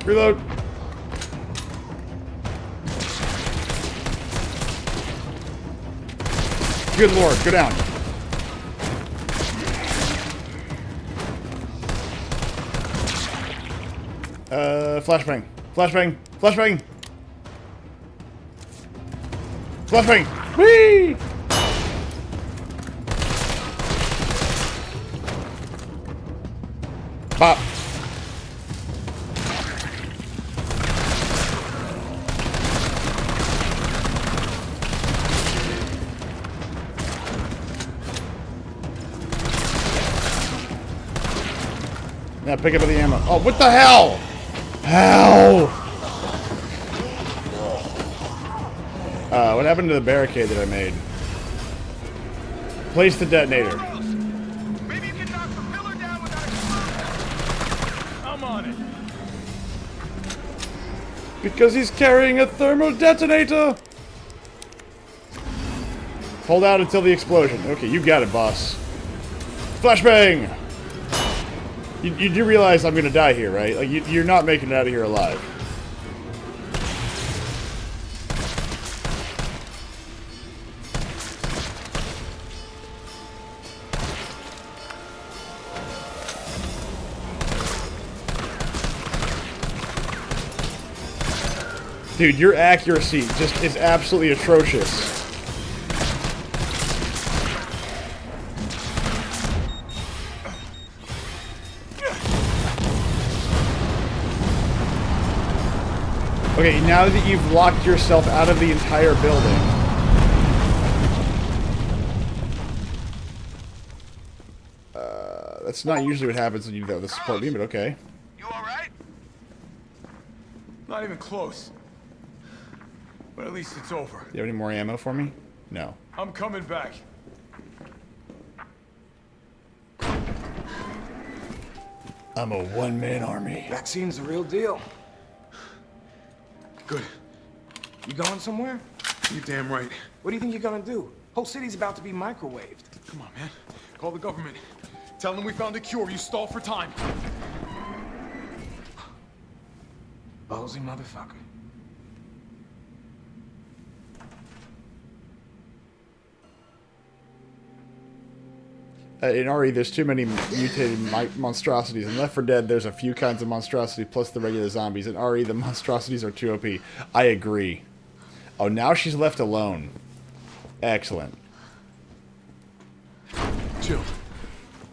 Reload. Good lord, go down. Flashbang. Flashbang. Flashbang. Flashbang. Whee! Bop. Now pick up the ammo. Oh, what the hell? Hell! What happened to the barricade that I made? Place the detonator. Maybe you can knock the pillar down without exploding. I'm on it. Because he's carrying a thermal detonator! Hold out until the explosion. Okay, you got it, boss. Flashbang! You do realize I'm gonna die here, right? Like, you're not making it out of here alive. Dude, your accuracy just is absolutely atrocious. Okay, now that you've locked yourself out of the entire building. That's not usually what happens when you know the support beam, but okay. You alright? Not even close. But at least it's over. You have any more ammo for me? No. I'm coming back. I'm a one-man army. Vaccine's the real deal. Good. You going somewhere? You're damn right. What do you think you're gonna do? Whole city's about to be microwaved. Come on, man. Call the government. Tell them we found a cure. You stall for time. Ballsy motherfucker. In RE, there's too many mutated monstrosities. In Left 4 Dead, there's a few kinds of monstrosity plus the regular zombies. In RE, the monstrosities are too OP. I agree. Oh, now she's left alone. Excellent. Jill.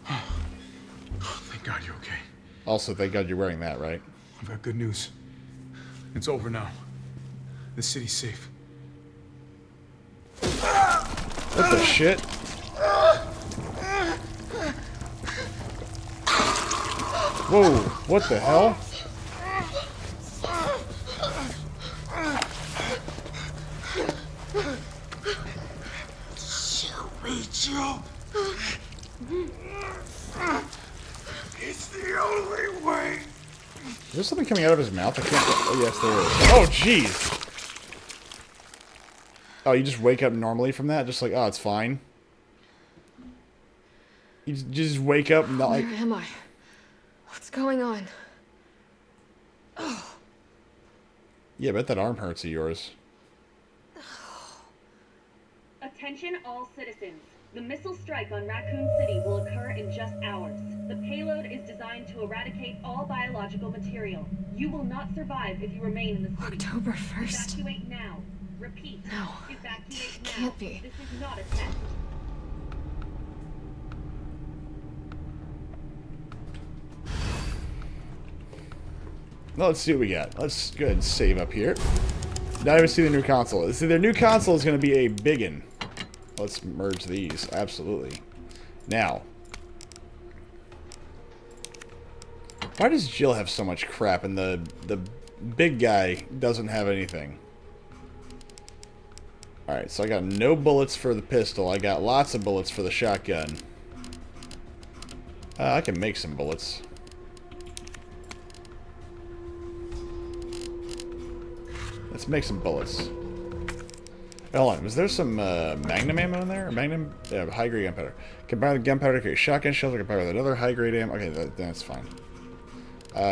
Thank God you're okay. Also, thank God you're wearing that, right? I've got good news. It's over now. The city's safe. What the shit? Whoa, what the hell? Shoot me, Joe. It's the only way. Is there something coming out of his mouth? I can't. Oh, yes, there is. Oh, jeez. Oh, you just wake up normally from that? Just like, oh, it's fine. You just wake up and not like. Where am I? What's going on? Oh. Yeah, I bet that arm hurts of yours. Attention all citizens. The missile strike on Raccoon City will occur in just hours. The payload is designed to eradicate all biological material. You will not survive if you remain in the city. October 1st. Evacuate now. Repeat. No. Evacuate It now. can't be. This is not a test. Well, let's see what we got. Let's go ahead and save up here. Now even see the new console. See, their new console is going to be a biggin. Let's merge these. Absolutely. Now. Why does Jill have so much crap and the big guy doesn't have anything? Alright, so I got no bullets for the pistol. I got lots of bullets for the shotgun. I can make some bullets. Let's make some bullets. Hold on, was there some Magnum ammo in there? Magnum? Yeah, high-grade gunpowder. Combine with gunpowder, okay, shotgun shells, combine with another high-grade ammo. Okay, that's fine.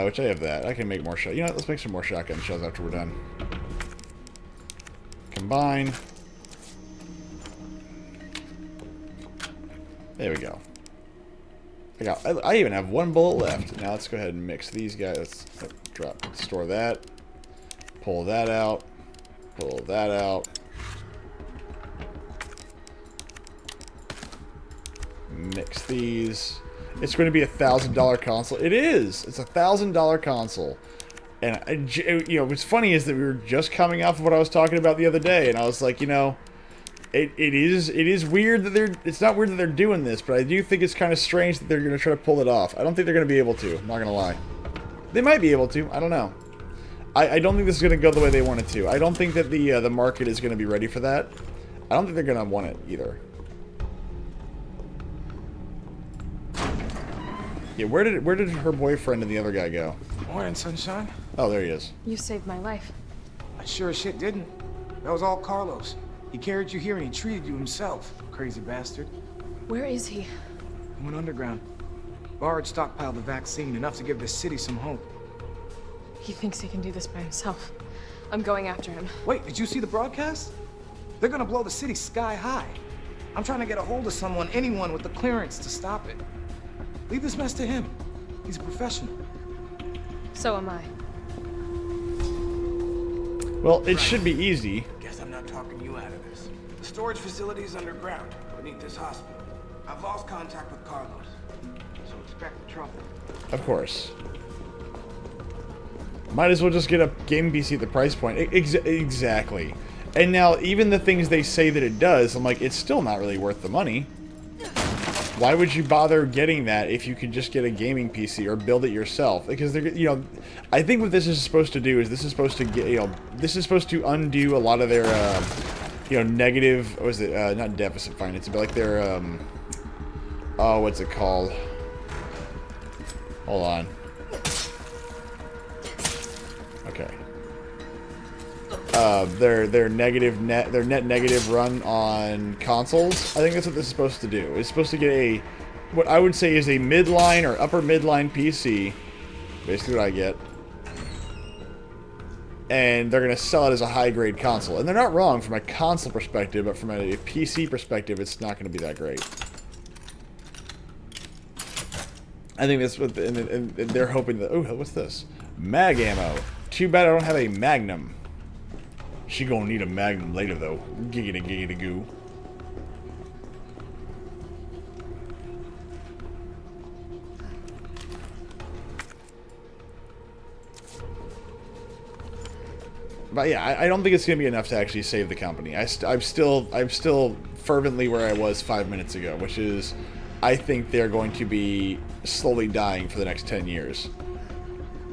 Which I have that. I can make more shot. You know what? Let's make some more shotgun shells after we're done. Combine. There we go. I even have one bullet left. Now let's go ahead and mix these guys. Let's store that. Pull that out. Pull that out. Mix these. It's going to be $1,000 console. It is. It's $1,000 console. And you know, what's funny is that we were just coming off of what I was talking about the other day, and I was like, you know, it is weird that it's not weird that they're doing this, but I do think it's kind of strange that they're going to try to pull it off. I don't think they're going to be able to. I'm not going to lie. They might be able to. I don't know. I don't think this is going to go the way they want it to. I don't think that the market is going to be ready for that. I don't think they're going to want it either. Yeah, where did her boyfriend and the other guy go? Morning, sunshine. Oh, there he is. You saved my life. I sure as shit didn't. That was all Carlos. He carried you here and he treated you himself, crazy bastard. Where is he? He went underground. Bard stockpiled the vaccine, enough to give the city some hope. He thinks he can do this by himself. I'm going after him. Wait, did you see the broadcast? They're gonna blow the city sky high. I'm trying to get a hold of someone, anyone with the clearance to stop it. Leave this mess to him. He's a professional. So am I. Well, it should be easy. Guess I'm not talking you out of this. The storage facility is underground, beneath this hospital. I've lost contact with Carlos, so expect trouble. Of course. Might as well just get a gaming PC at the price point. Exactly. And now, even the things they say that it does, I'm like, it's still not really worth the money. Why would you bother getting that if you could just get a gaming PC or build it yourself? Because they're, you know, I think what this is supposed to do is this is supposed to get, you know, this is supposed to undo a lot of their, you know, negative, what was it, not deficit financing, but like their, oh, what's it called? Hold on. Okay. Their net negative run on consoles. I think that's what this is supposed to do. It's supposed to get a, what I would say is a midline or upper midline PC. Basically what I get. And they're going to sell it as a high-grade console. And they're not wrong from a console perspective, but from a PC perspective, it's not going to be that great. I think that's what, and they're hoping that, oh, what's this? Mag ammo. Too bad I don't have a Magnum. She gonna need a Magnum later, though. Giggity giggity goo. But yeah, I don't think it's gonna be enough to actually save the company. I'm still fervently where I was 5 minutes ago, which is, I think they're going to be slowly dying for the next 10 years.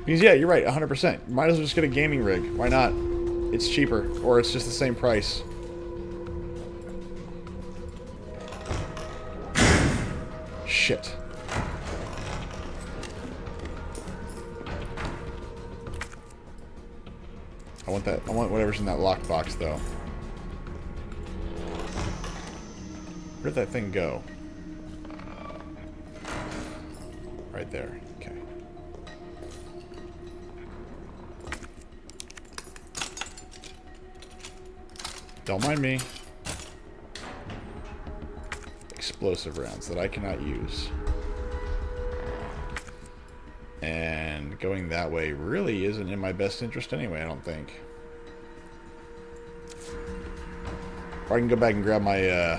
Because yeah, you're right, 100%. Might as well just get a gaming rig. Why not? It's cheaper, or it's just the same price. Shit. I want that. I want whatever's in that lockbox, though. Where'd that thing go? Right there. Okay. Don't mind me. Explosive rounds that I cannot use. And going that way really isn't in my best interest anyway, I don't think. Or I can go back and grab my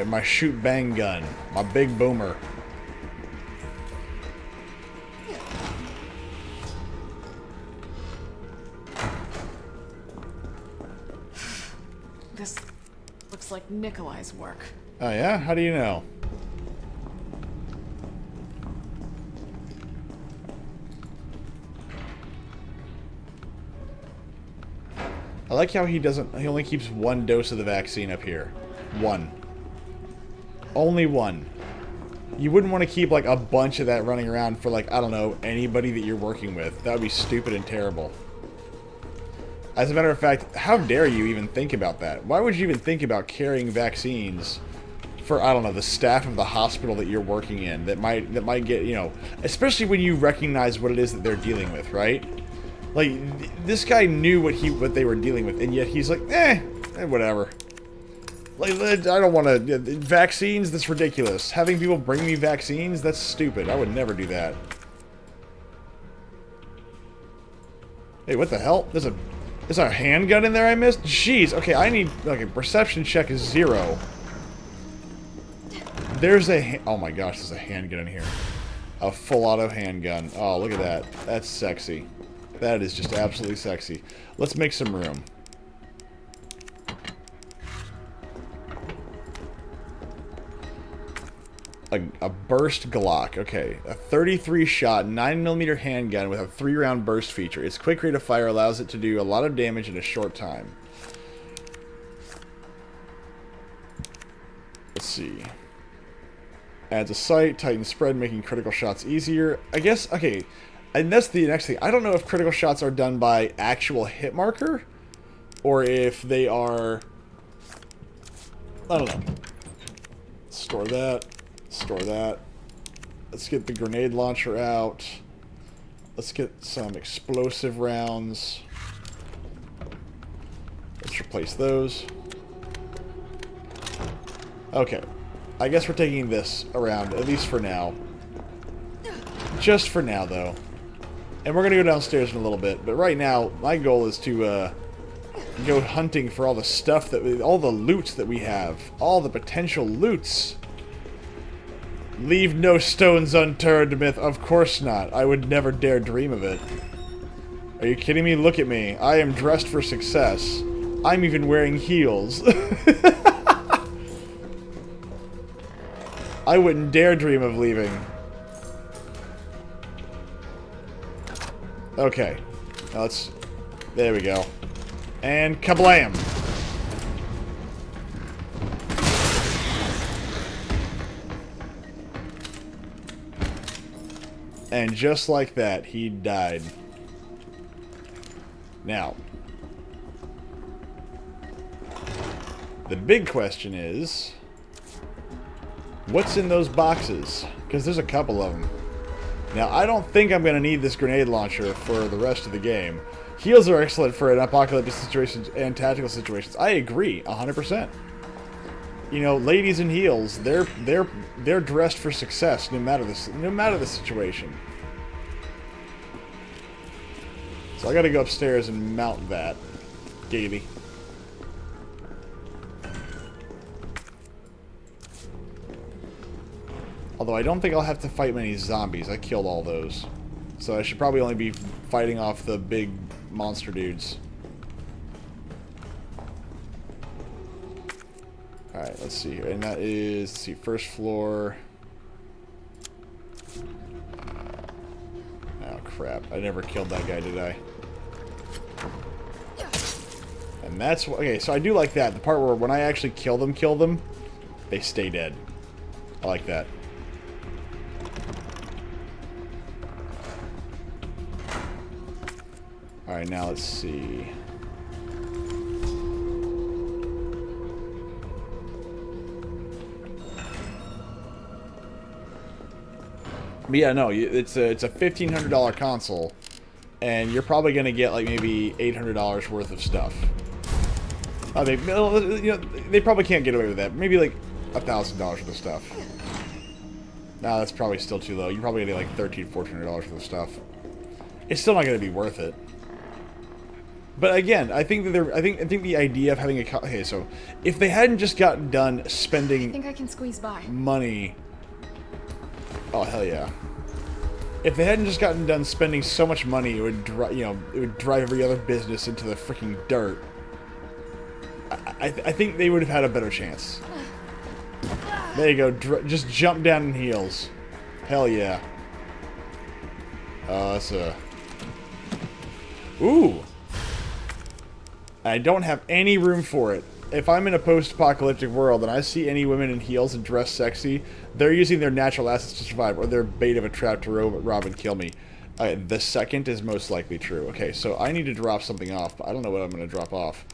my shoot bang gun, my big boomer. This looks like Nikolai's work. Oh yeah? How do you know? I like how he only keeps one dose of the vaccine up here. One. Only one. You wouldn't want to keep like a bunch of that running around for like, I don't know, anybody that you're working with. That would be stupid and terrible. As a matter of fact, how dare you even think about that? Why would you even think about carrying vaccines for, I don't know, the staff of the hospital that you're working in that might get, you know, especially when you recognize what it is that they're dealing with, right? Like, this guy knew what they were dealing with, and yet he's like, whatever. Like, I don't want to... Vaccines? That's ridiculous. Having people bring me vaccines? That's stupid. I would never do that. Hey, what the hell? There's a handgun in there I missed? Jeez, okay, I need... Okay, perception check is 0. There's a... Oh my gosh, there's a handgun in here. A full auto handgun. Oh, look at that. That's sexy. That is just absolutely sexy. Let's make some room. A burst Glock. Okay. A 33 shot 9mm handgun with a 3-round burst feature. Its quick rate of fire allows it to do a lot of damage in a short time. Let's see. Adds a sight, tightens spread, making critical shots easier. I guess, okay. And that's the next thing. I don't know if critical shots are done by actual hit marker, or if they are... I don't know. Store that. Store that. Let's get the grenade launcher out. Let's get some explosive rounds. Let's replace those. Okay. I guess we're taking this around, at least for now. Just for now, though. And we're going to go downstairs in a little bit. But right now, my goal is to go hunting for all the stuff all the loot that we have. All the potential loots. Leave no stones unturned, Myth. Of course not. I would never dare dream of it. Are you kidding me? Look at me. I am dressed for success. I'm even wearing heels. I wouldn't dare dream of leaving. Okay. Now let's... There we go. And kablam! And just like that, he died. Now, the big question is, what's in those boxes? Because there's a couple of them. Now, I don't think I'm going to need this grenade launcher for the rest of the game. Heals are excellent for an apocalyptic situations and tactical situations. I agree, 100%. You know, ladies in heels, they're dressed for success no matter the situation. So I got to go upstairs and mount that, Gaby. Although I don't think I'll have to fight many zombies. I killed all those. So I should probably only be fighting off the big monster dudes. Alright, let's see here. And that is, let's see, first floor. Oh, crap. I never killed that guy, did I? And that's... Okay, so I do like that. The part where when I actually kill them, they stay dead. I like that. Alright, now let's see. But yeah, no, it's a $1,500 console, and you're probably gonna get like maybe $800 worth of stuff. They probably can't get away with that. Maybe like $1,000 worth of stuff. No, that's probably still too low. You're probably gonna get like $1,400 worth of stuff. It's still not gonna be worth it. But again, I think that I think the idea of having a okay, so if they hadn't just gotten done spending I think I can squeeze by. money. Oh hell yeah! If they hadn't just gotten done spending so much money, it would drive every other business into the freaking dirt. I think they would have had a better chance. There you go. Just jump down in heels. Hell yeah. That's a... Ooh! I don't have any room for it. If I'm in a post-apocalyptic world and I see any women in heels and dressed sexy, they're using their natural assets to survive, or they're bait of a trap to rob and kill me. The second is most likely true. Okay, so I need to drop something off, but I don't know what I'm going to drop off.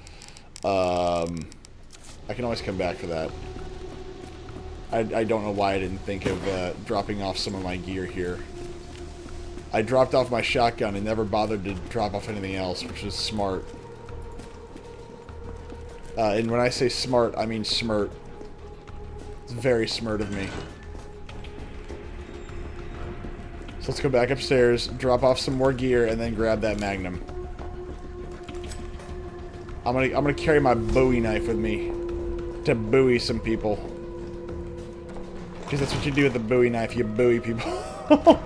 I can always come back for that. I don't know why I didn't think of dropping off some of my gear here. I dropped off my shotgun and never bothered to drop off anything else, which is smart. And when I say smart, I mean smirt. It's very smart of me. So let's go back upstairs, drop off some more gear, and then grab that Magnum. I'm gonna carry my Bowie knife with me to Bowie some people. Because that's what you do with the Bowie knife, you Bowie people.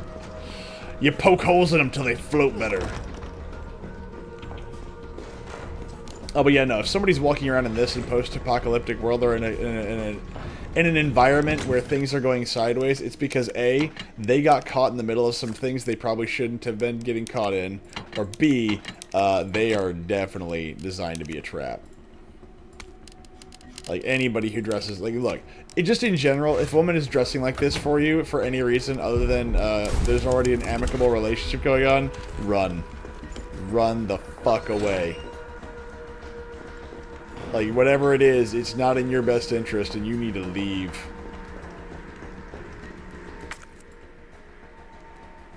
You poke holes in them till they float better. Oh, but yeah, no. If somebody's walking around in this post-apocalyptic world or in an environment where things are going sideways, it's because A, they got caught in the middle of some things they probably shouldn't have been getting caught in, or B, they are definitely designed to be a trap. Like, anybody who dresses... Like, look, just in general, if a woman is dressing like this for you for any reason other than there's already an amicable relationship going on, run. Run the fuck away. Like, whatever it is, it's not in your best interest, and you need to leave.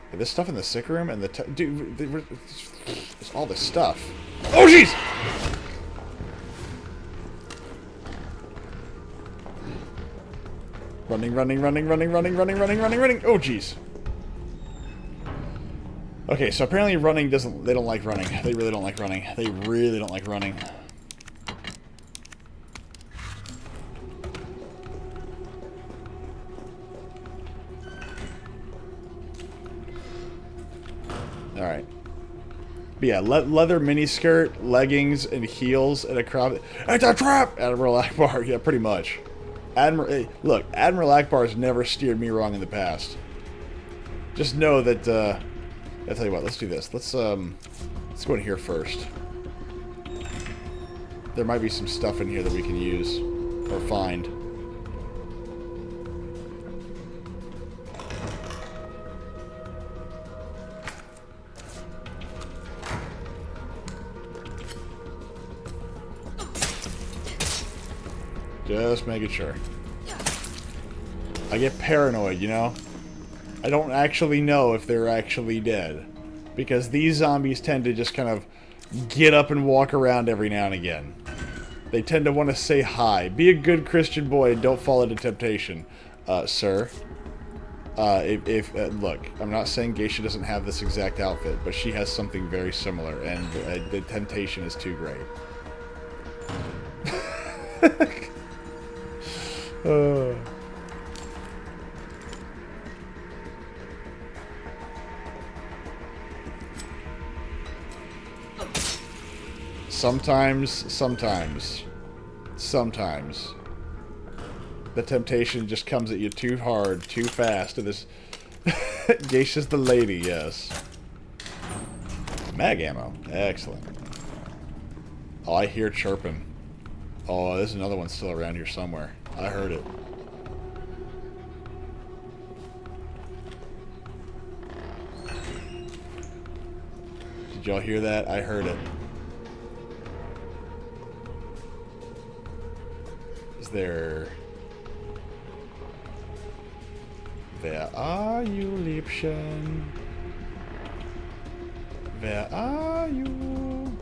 Hey, this stuff in the sick room and the... Dude, there's all this stuff. Oh, jeez! Running, running, running, running, running, running, running, running, running. Oh, jeez. Okay, so apparently running doesn't... They don't like running. They really don't like running. They really don't like running. Alright. But yeah, leather miniskirt, leggings, and heels, and a crop. It's a trap! Admiral Akbar. Yeah, pretty much. Look, Admiral Akbar has never steered me wrong in the past. Just know that, I'll tell you what, let's do this. Let's go in here first. There might be some stuff in here that we can use or find. Just making sure. I get paranoid, you know? I don't actually know if they're actually dead. Because these zombies tend to just kind of get up and walk around every now and again. They tend to want to say hi. Be a good Christian boy and don't fall into temptation, sir. Look, I'm not saying Geisha doesn't have this exact outfit, but she has something very similar, and the temptation is too great. Sometimes. The temptation just comes at you too hard, too fast, and this... Geisha's the lady, yes. Mag ammo. Excellent. Oh, I hear chirping. Oh, there's another one still around here somewhere. I heard it. Did y'all hear that? I heard it. Is there... Where are you, Liebchen? Where are you?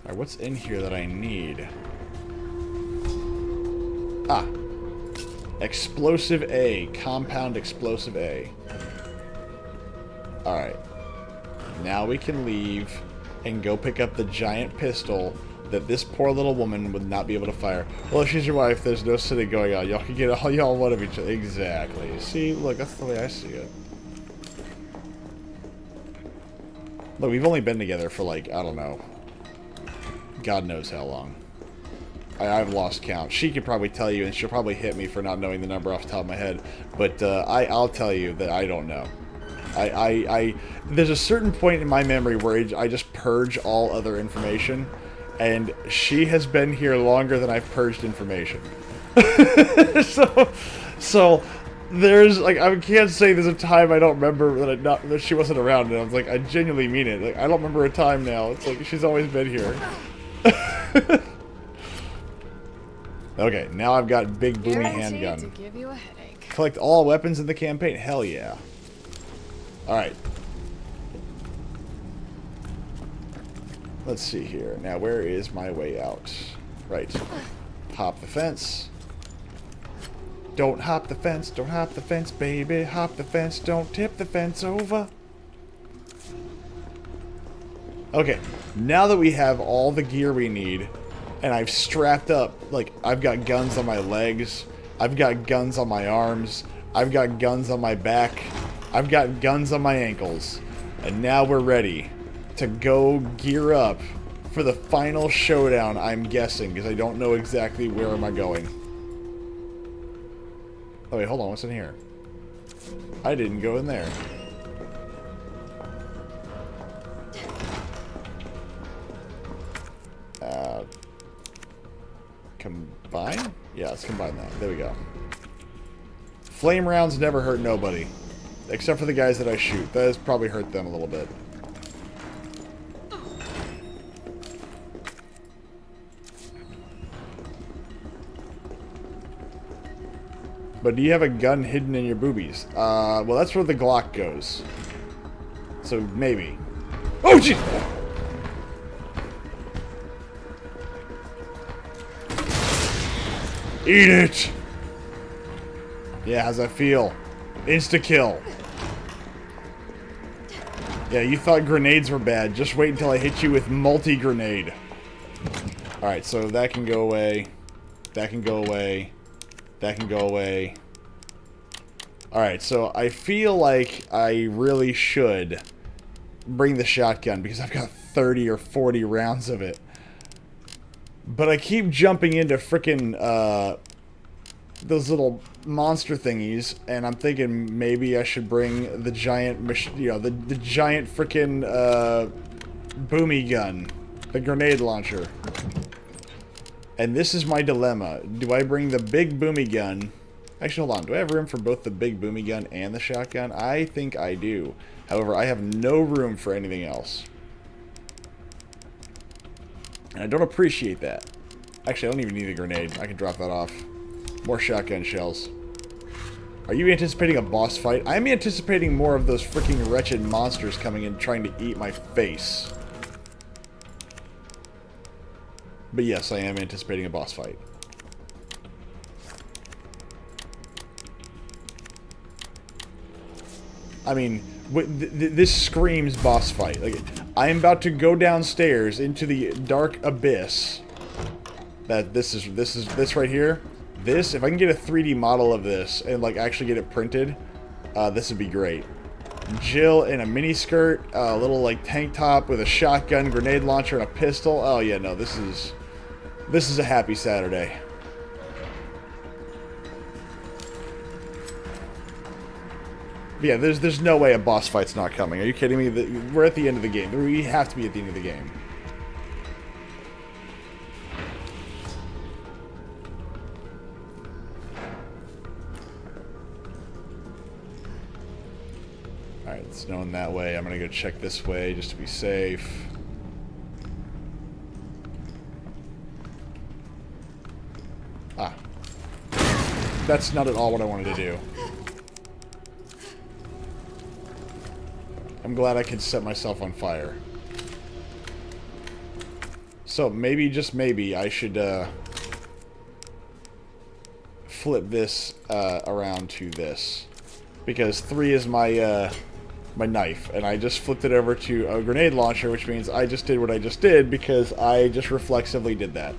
Alright, what's in here that I need? Ah. Explosive A. Compound Explosive A. Alright. Now we can leave and go pick up the giant pistol that this poor little woman would not be able to fire. Well, if she's your wife, there's no sitting going on. Y'all can get all y'all one of each other. Exactly. See, look, that's the way I see it. Look, we've only been together for, like, I don't know. God knows how long. I've lost count. She could probably tell you, and she'll probably hit me for not knowing the number off the top of my head. But I'll tell you that I don't know. There's a certain point in my memory where I just purge all other information. And she has been here longer than I've purged information. so there's like, I can't say there's a time I don't remember that she wasn't around. And I was like, I genuinely mean it. Like, I don't remember a time now. It's like she's always been here. Okay, now I've got big boomy handgun. To give you a headache. Collect all weapons in the campaign. Hell yeah. All right. Let's see here. Now, where is my way out? Right. Hop the fence. Don't hop the fence. Don't hop the fence, baby. Hop the fence. Don't tip the fence over. Okay. Now that we have all the gear we need, and I've strapped up, like, I've got guns on my legs, I've got guns on my arms, I've got guns on my back, I've got guns on my ankles, and now we're ready to go gear up for the final showdown, I'm guessing, because I don't know exactly where am I going. Oh wait, hold on, what's in here? I didn't go in there. Combine? Yeah, let's combine that. There we go. Flame rounds never hurt nobody. Except for the guys that I shoot. That has probably hurt them a little bit. But do you have a gun hidden in your boobies? Well, that's where the Glock goes. So, maybe. Oh, jeez! Eat it! Yeah, how's that feel? Insta-kill. Yeah, you thought grenades were bad. Just wait until I hit you with multi-grenade. Alright, so that can go away. That can go away. That can go away. Alright, so I feel like I really should bring the shotgun because I've got 30 or 40 rounds of it. But I keep jumping into frickin' those little monster thingies, and I'm thinking maybe I should bring the giant, the giant frickin' boomy gun, the grenade launcher. And this is my dilemma. Do I bring the big boomy gun? Actually, hold on. Do I have room for both the big boomy gun and the shotgun? I think I do. However, I have no room for anything else. And I don't appreciate that. Actually, I don't even need a grenade. I can drop that off. More shotgun shells. Are you anticipating a boss fight? I'm anticipating more of those freaking wretched monsters coming in trying to eat my face. But yes, I am anticipating a boss fight. I mean, this screams boss fight. Like, I am about to go downstairs into the dark abyss. That this right here. This, if I can get a 3D model of this and like actually get it printed, this would be great. Jill in a mini skirt, a little like tank top with a shotgun, grenade launcher, and a pistol. Oh yeah, no, this is a happy Saturday. But yeah, there's no way a boss fight's not coming. Are you kidding me? We're at the end of the game. We have to be at the end of the game. Alright, it's known that way. I'm gonna go check this way just to be safe. Ah. That's not at all what I wanted to do. I'm glad I could set myself on fire. So maybe, just maybe, I should flip this around to this. Because 3 is my my knife, and I just flipped it over to a grenade launcher, which means I just did what I just did because I just reflexively did that.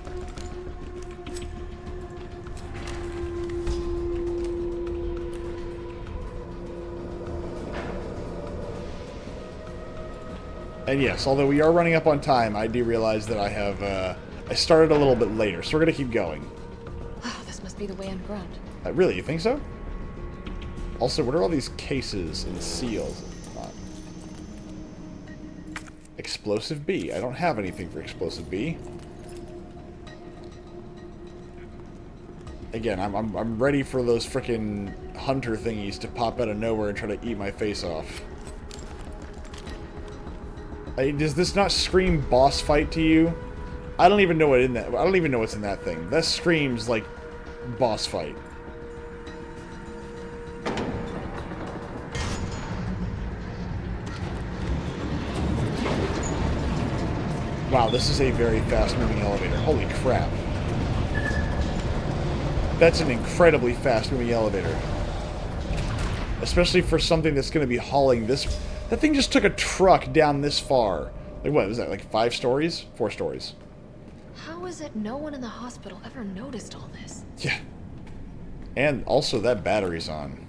And yes, although we are running up on time, I do realize that I have, I started a little bit later, so we're gonna keep going. Oh, this must be the way underground. Really, you think so? Also, what are all these cases and seals? Explosive B. I don't have anything for Explosive B. Again, I'm ready for those frickin' hunter thingies to pop out of nowhere and try to eat my face off. Does this not scream boss fight to you? I don't even know what in that. I don't even know what's in that thing. That screams like boss fight. Wow, this is a very fast-moving elevator. Holy crap. That's an incredibly fast-moving elevator. Especially for something that's going to be hauling this... That thing just took a truck down this far. Like, what was that, like 5 stories? 4 stories. How is it no one in the hospital ever noticed all this? Yeah. And also that battery's on.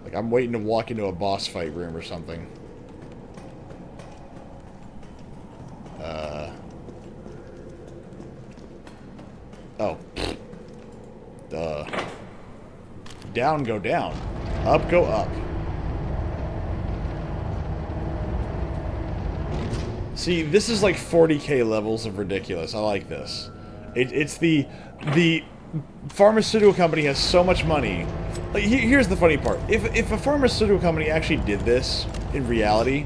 Like, I'm waiting to walk into a boss fight room or something. Oh. Duh. Down, go down. Up, go up. See, this is like 40K levels of ridiculous. I like this. It's the pharmaceutical company has so much money. Like, here's the funny part. If a pharmaceutical company actually did this in reality,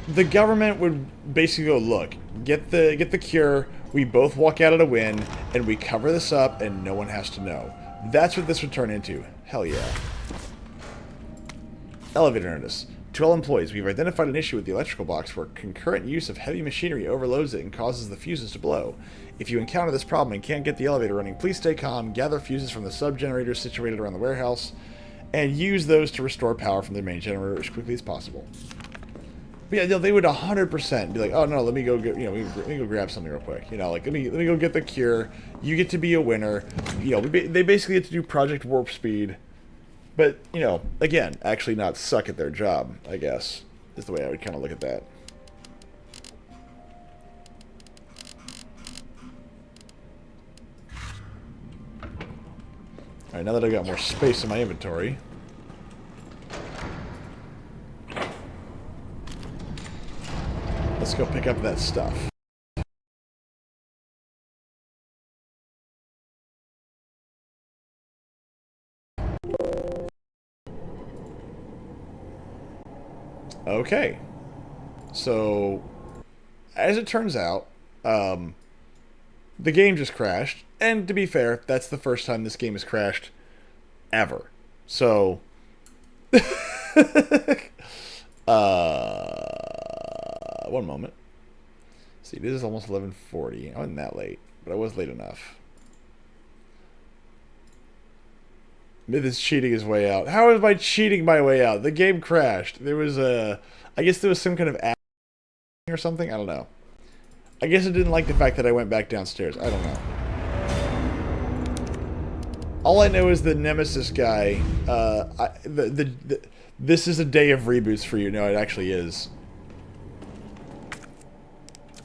the government would basically go, look, get the cure, we both walk out at a win, and we cover this up, and no one has to know. That's what this would turn into. Hell yeah. Elevator notice. To all employees, we've identified an issue with the electrical box where concurrent use of heavy machinery overloads it and causes the fuses to blow. If you encounter this problem and can't get the elevator running, please stay calm, gather fuses from the sub-generators situated around the warehouse, and use those to restore power from the main generator as quickly as possible. But yeah, they would 100% be like, oh no, let me go get, let me go grab something real quick. Like let me go get the cure. You get to be a winner. They basically get to do Project Warp Speed, but again, actually not suck at their job. I guess is the way I would kind of look at that. All right, now that I've got more space in my inventory. Let's go pick up that stuff. Okay. So, as it turns out, the game just crashed. And to be fair, that's the first time this game has crashed ever. So, one moment. See, this is almost 11:40. I wasn't that late, but I was late enough. Myth is cheating his way out. How am I cheating my way out? The game crashed. There was I guess there was some kind of app or something. I don't know. I guess it didn't like the fact that I went back downstairs. I don't know. All I know is the Nemesis guy. This is a day of reboots for you. No, it actually is.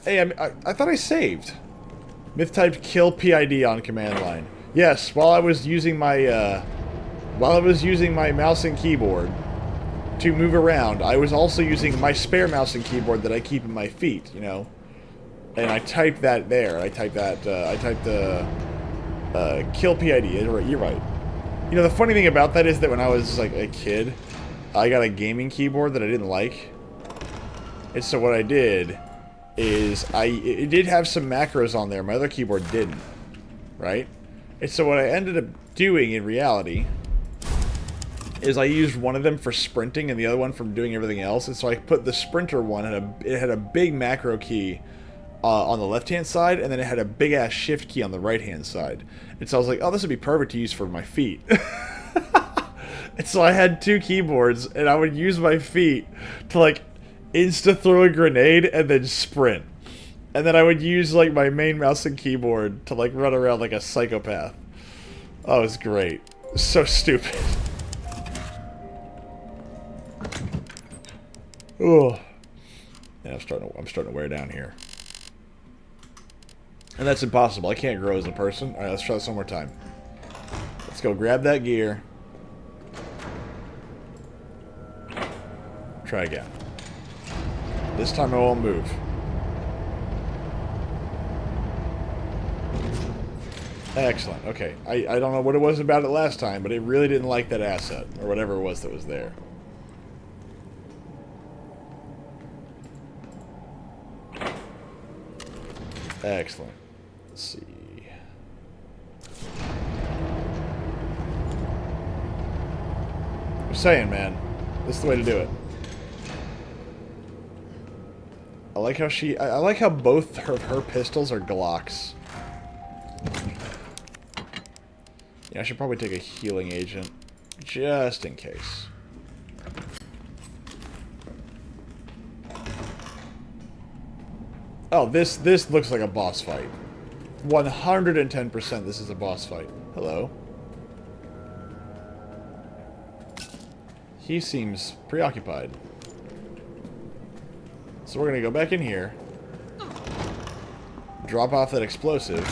Hey, I thought I saved. Myth typed kill PID on command line. Yes, while I was using my mouse and keyboard to move around, I was also using my spare mouse and keyboard that I keep in my feet, And I typed that there. I typed kill PID. You're right. The funny thing about that is that when I was like a kid, I got a gaming keyboard that I didn't like. And so what I did is it did have some macros on there. My other keyboard didn't. Right? And so what I ended up doing in reality is I used one of them for sprinting and the other one for doing everything else. And so I put the sprinter one, it had a big macro key on the left-hand side, and then it had a big-ass shift key on the right-hand side. And so I was like, oh, this would be perfect to use for my feet. And so I had two keyboards, and I would use my feet to, like, insta-throw a grenade and then sprint. And then I would use, like, my main mouse and keyboard to, like, run around like a psychopath. Oh, it was great. So stupid. Oh. Yeah, I'm starting to wear down here. And that's impossible. I can't grow as a person. Alright, let's try this one more time. Let's go grab that gear. Try again. This time I won't move. Excellent. Okay. I don't know what it was about it last time, but it really didn't like that asset. Or whatever it was that was there. Excellent. Let's see. I'm saying, man. This is the way to do it. I like how I like how both her pistols are Glocks. Yeah, I should probably take a healing agent. Just in case. Oh, this looks like a boss fight. 110% this is a boss fight. Hello. He seems preoccupied. So we're gonna go back in here. Drop off that explosive.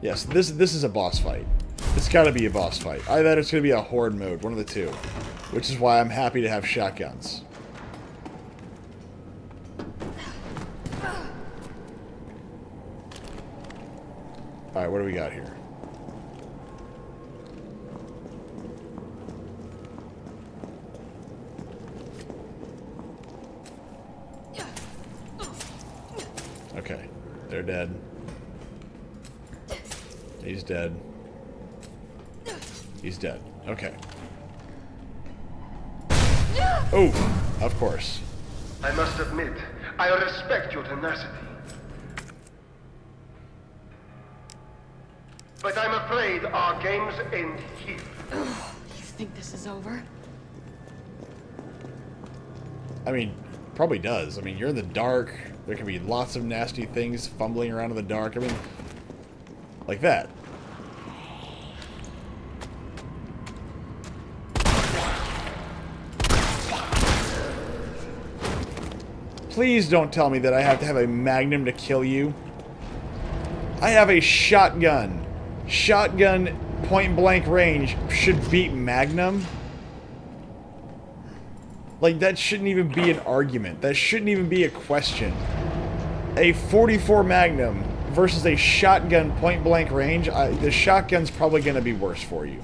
Yes, this is a boss fight. It's gotta be a boss fight. Either it's gonna be a horde mode, one of the two. Which is why I'm happy to have shotguns. Alright, what do we got here? Okay, they're dead. He's dead. He's dead. Okay. Oh, of course. I must admit, I respect your tenacity. But I'm afraid our games end here. You think this is over? I mean, probably does. I mean, you're in the dark. There can be lots of nasty things fumbling around in the dark. I mean, like that. Please don't tell me that I have to have a magnum to kill you. I have a shotgun. Shotgun point blank range should beat magnum. Like, that shouldn't even be an argument. That shouldn't even be a question. A 44 magnum versus a shotgun point blank range, the shotgun's probably going to be worse for you.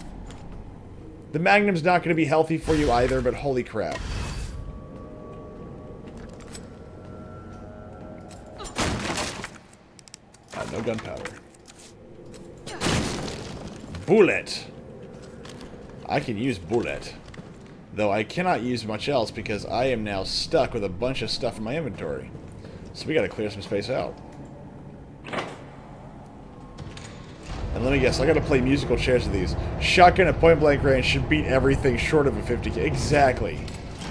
The magnum's not going to be healthy for you either, but holy crap. No gunpowder. Bullet! I can use bullet. Though I cannot use much else because I am now stuck with a bunch of stuff in my inventory. So we gotta clear some space out. And let me guess, I gotta play musical chairs with these. Shotgun at point blank range should beat everything short of a 50k. Exactly.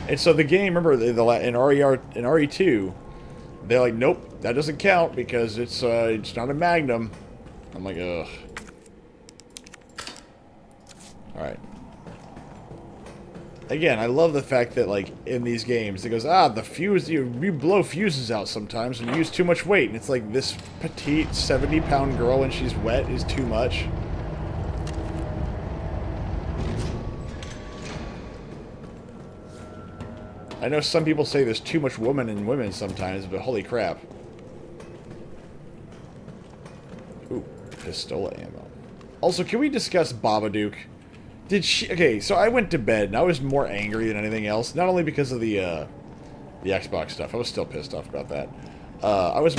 And so the game, remember, in RE2, they're like, nope, that doesn't count because it's not a magnum. I'm like, ugh. Alright. Again, I love the fact that, like, in these games, it goes, the fuse, you blow fuses out sometimes when you use too much weight. And it's like, this petite 70-pound girl when she's wet is too much. I know some people say there's too much woman in women sometimes, but holy crap. Ooh, pistola ammo. Also, can we discuss Babadook? Did she... Okay, so I went to bed, and I was more angry than anything else. Not only because of the Xbox stuff. I was still pissed off about that. I was...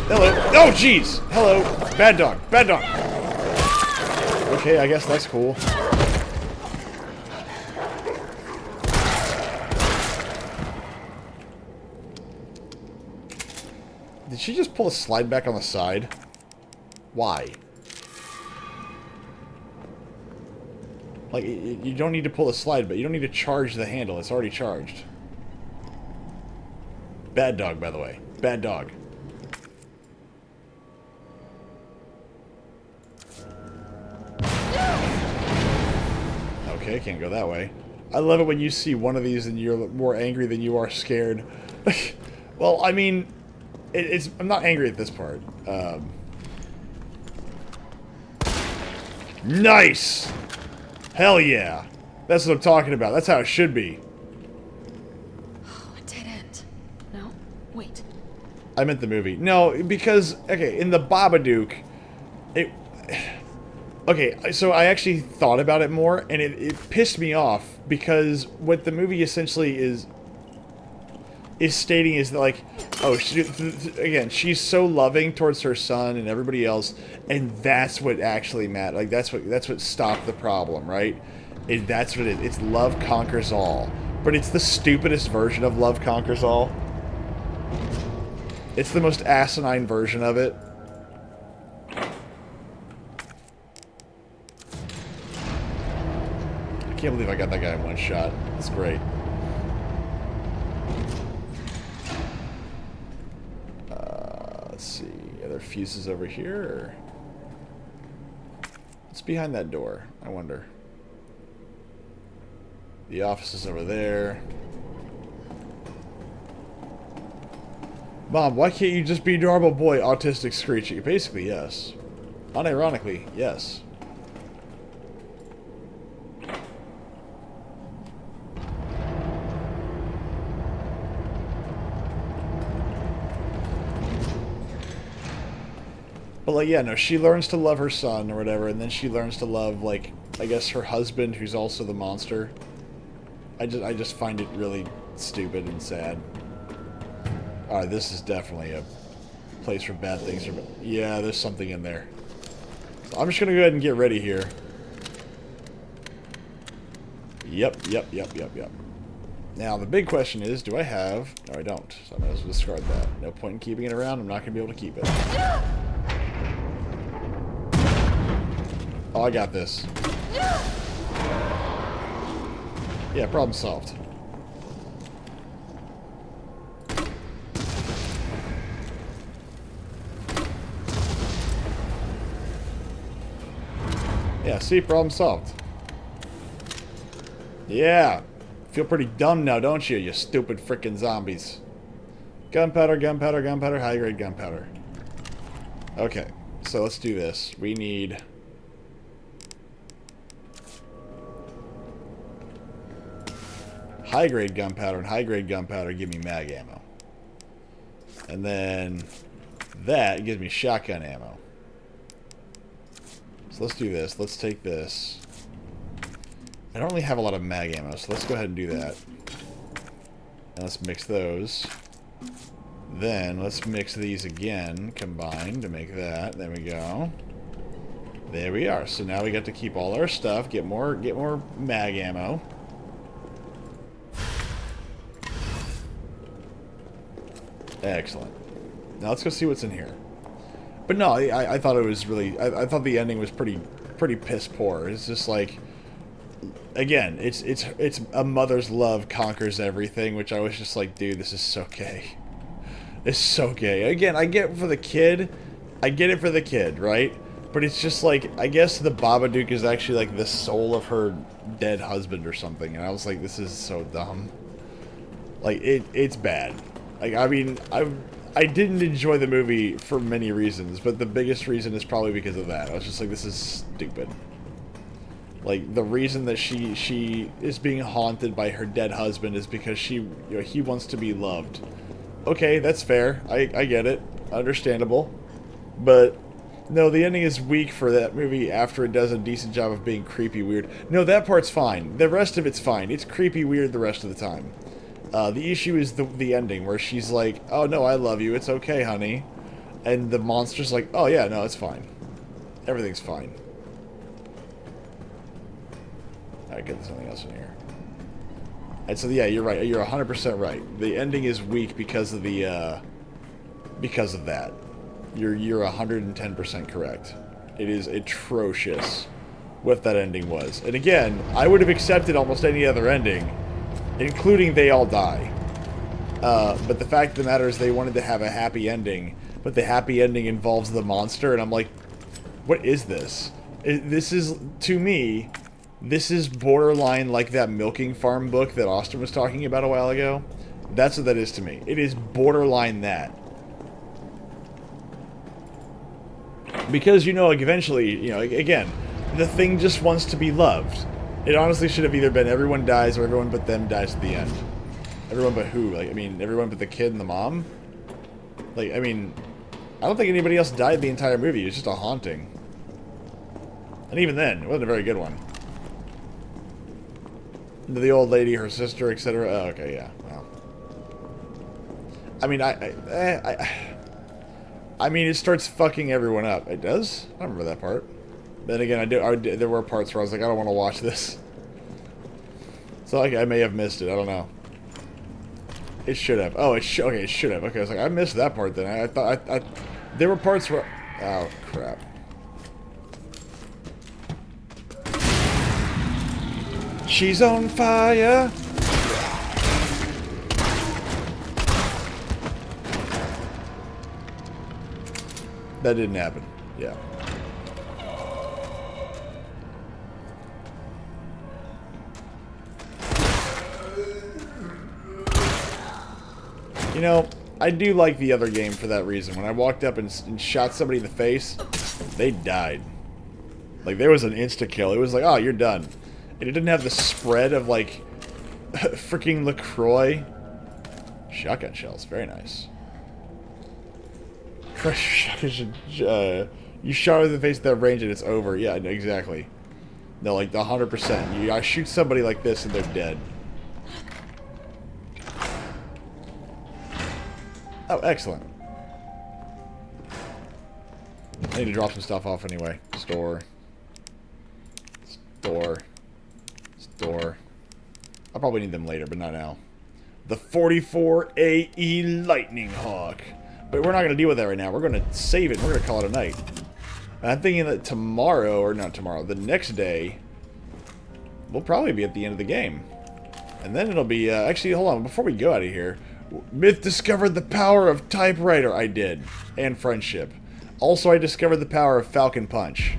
Hello. Oh, jeez! Hello. Bad dog. Bad dog. Okay, I guess that's cool. Did she just pull a slide back on the side? Why? Like, you don't need to pull the slide, but you don't need to charge the handle. It's already charged. Bad dog, by the way. Bad dog. Okay, can't go that way. I love it when you see one of these and you're more angry than you are scared. Well, I mean... I'm not angry at this part. Nice! Hell yeah! That's what I'm talking about. That's how it should be. Oh, a dead end. No? Wait. I meant the movie. No, because, okay, in the Babadook, okay, so I actually thought about it more, and it pissed me off, because what the movie essentially is stating is that, like, oh, again, she's so loving towards her son and everybody else, and that's what actually mattered. Like, that's what stopped the problem, right? That's what it is. It's love conquers all. But it's the stupidest version of love conquers all. It's the most asinine version of it. I can't believe I got that guy in one shot. That's great. Let's see. Are there fuses over here? Or... What's behind that door? I wonder. The office is over there. Mom, why can't you just be normal boy, autistic Screechy? Basically, yes. Unironically, yes. But, like, yeah, no, she learns to love her son or whatever, and then she learns to love, like, I guess her husband, who's also the monster. I just find it really stupid and sad. Alright, this is definitely a place where bad things are... Yeah, there's something in there. So I'm just gonna go ahead and get ready here. Yep. Now, the big question is, do I have... No, I don't. So I might as well discard that. No point in keeping it around. I'm not gonna be able to keep it. Oh, I got this. Yeah, problem solved. Yeah, see, problem solved. Yeah. Feel pretty dumb now, don't you, you stupid frickin' zombies. Gunpowder, gunpowder, gunpowder, high-grade gunpowder. Okay, so let's do this. We need... high-grade gunpowder, and high-grade gunpowder give me mag ammo. And then that gives me shotgun ammo. So let's do this. Let's take this. I don't really have a lot of mag ammo, so let's go ahead and do that. And let's mix those. Then let's mix these again, combined, to make that. There we go. There we are. So now we got to keep all our stuff, get more mag ammo. Excellent. Now let's go see what's in here. But no, I thought it was really... I thought the ending was pretty piss poor. It's just like... Again, it's a mother's love conquers everything, which I was just like, dude, this is so gay. It's so gay. Again, I get it for the kid. I get it for the kid, right? But it's just like, I guess the Babadook is actually like the soul of her dead husband or something. And I was like, this is so dumb. Like, it's bad. Like, I mean, I didn't enjoy the movie for many reasons, but the biggest reason is probably because of that. I was just like, this is stupid. Like, the reason that she is being haunted by her dead husband is because he wants to be loved. Okay, that's fair. I get it. Understandable. But, no, the ending is weak for that movie after it does a decent job of being creepy weird. No, that part's fine. The rest of it's fine. It's creepy weird the rest of the time. The issue is the ending, where she's like, oh, no, I love you. It's okay, honey. And the monster's like, oh, yeah, no, it's fine. Everything's fine. Alright, get something else in here. And so, yeah, you're right. You're 100% right. The ending is weak because of the, because of that. You're 110% correct. It is atrocious what that ending was. And again, I would have accepted almost any other ending, including they all die. But the fact of the matter is they wanted to have a happy ending, but the happy ending involves the monster, and I'm like, what is this? This is, to me... This is borderline like that milking farm book that Austin was talking about a while ago. That's what that is to me. It is borderline that. Because, you know, like, eventually, you know, again, the thing just wants to be loved. It honestly should have either been everyone dies or everyone but them dies at the end. Everyone but who? Like, I mean, everyone but the kid and the mom? Like, I mean, I don't think anybody else died the entire movie. It was just a haunting. And even then, it wasn't a very good one. The old lady, her sister, etc. Oh, okay, yeah. Well, I mean, I mean, it starts fucking everyone up. It does? I don't remember that part. Then again, there were parts where I was like, I don't want to watch this. So like, I may have missed it. I don't know. It should have. Oh, okay, it should have. Okay, I was like, I missed that part then. I thought there were parts where... Oh, crap. She's on fire. That didn't happen. Yeah. You know, I do like the other game for that reason. When I walked up and shot somebody in the face, they died. Like, there was an insta-kill. It was like, oh, you're done. And it didn't have the spread of, like, freaking LaCroix. Shotgun shells. Very nice. You shot her in the face at that range and it's over. Yeah, exactly. No, like, 100%. I shoot somebody like this and they're dead. Oh, excellent. I need to drop some stuff off anyway. Store. I'll probably need them later, but not now. The 44 AE Lightning Hawk. But we're not going to deal with that right now. We're going to save it. We're going to call it a night. And I'm thinking that tomorrow, or not tomorrow, the next day, we'll probably be at the end of the game. And then it'll be, actually, hold on, before we go out of here, Myth discovered the power of typewriter. I did. And friendship. Also, I discovered the power of Falcon Punch.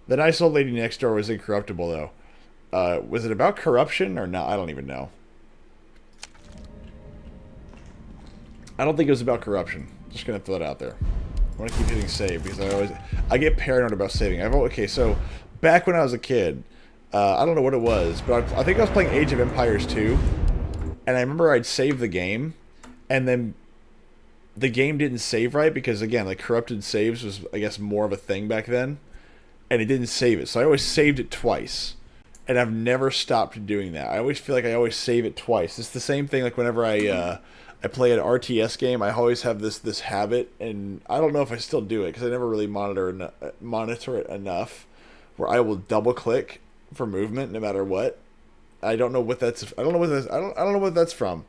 The nice old lady next door was incorruptible, though. Was it about corruption or not? I don't even know. I don't think it was about corruption. Just gonna throw it out there. I want to keep hitting save because I get paranoid about saving. Okay, so back when I was a kid, I don't know what it was, but I think I was playing Age of Empires 2, and I remember I'd save the game, and then the game didn't save right because, again, like, corrupted saves was, I guess, more of a thing back then, and it didn't save it. So I always saved it twice, and I've never stopped doing that. I always feel like I always save it twice. It's the same thing like whenever I play an RTS game, I always have this habit, and I don't know if I still do it because I never really monitor it enough, where I will double click for movement no matter what. I don't know what that's. I don't know know what that's from.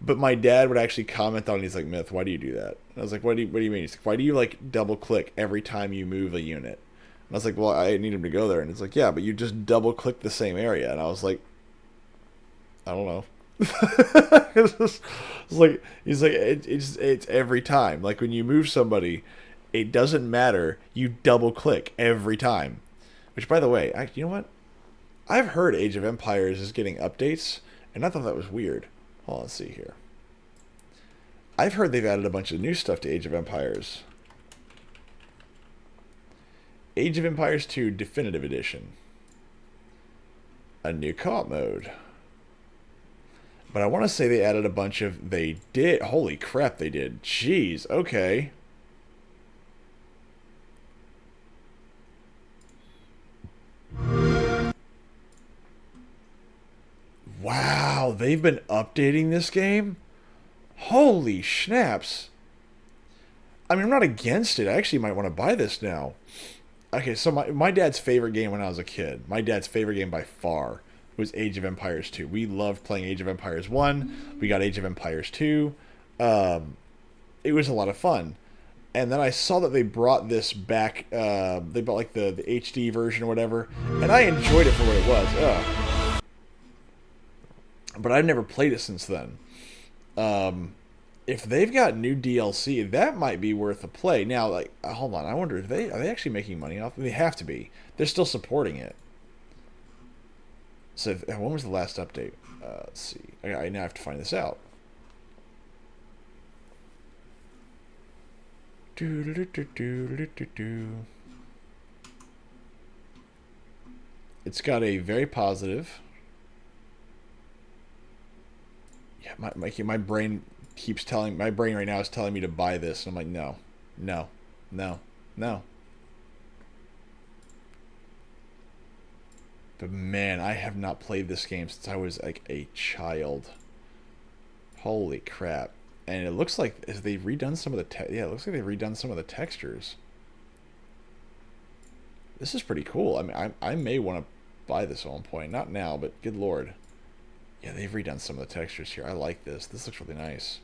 But my dad would actually comment on it. He's like, "Myth, why do you do that?" And I was like, "What do you mean?" He's like, "Why do you like double click every time you move a unit?" And I was like, "Well, I need him to go there." And it's like, "Yeah, but you just double click the same area." And I was like, "I don't know." It's like, he's like, it's every time. Like when you move somebody, it doesn't matter. You double click every time. Which, by the way, you know what? I've heard Age of Empires is getting updates, and I thought that was weird. Hold on, let's see here. I've heard they've added a bunch of new stuff to Age of Empires. Age of Empires 2 Definitive Edition. A new co-op mode. But I want to say they added a bunch of... They did. Holy crap, they did. Jeez, okay. Wow, they've been updating this game? Holy schnapps. I mean, I'm not against it. I actually might want to buy this now. Okay, so my dad's favorite game when I was a kid, my dad's favorite game by far, was Age of Empires 2. We loved playing Age of Empires 1. We got Age of Empires 2. It was a lot of fun. And then I saw that they brought this back. They brought like the HD version or whatever. And I enjoyed it for what it was. But I've never played it since then. If they've got new DLC, that might be worth a play. Now, like, hold on. I wonder, are they actually making money off it? They have to be. They're still supporting it. So, when was the last update? Let's see. I now have to find this out. It's got a very positive. Yeah, my brain keeps telling... My brain right now is telling me to buy this. And I'm like, no. No. No. No. But man, I have not played this game since I was like a child. Holy crap. And it looks like they've redone some of the... Yeah, it looks like they've redone some of the textures. This is pretty cool. I mean, I may want to buy this at one point. Not now, but good lord. Yeah, they've redone some of the textures here. I like this. This looks really nice.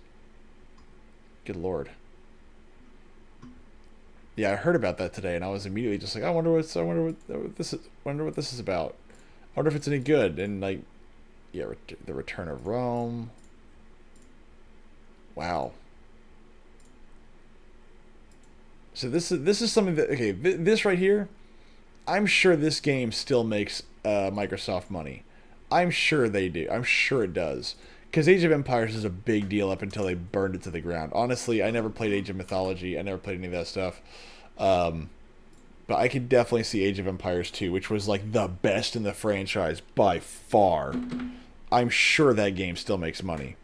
Good lord. Yeah, I heard about that today, and I was immediately just like, I wonder what this is about. I wonder if it's any good. And like, yeah, the Return of Rome. Wow. So this is something that, okay, this right here, I'm sure this game still makes Microsoft money. I'm sure they do. I'm sure it does. Because Age of Empires is a big deal up until they burned it to the ground. Honestly, I never played Age of Mythology. I never played any of that stuff. But I could definitely see Age of Empires 2, which was like the best in the franchise by far. I'm sure that game still makes money.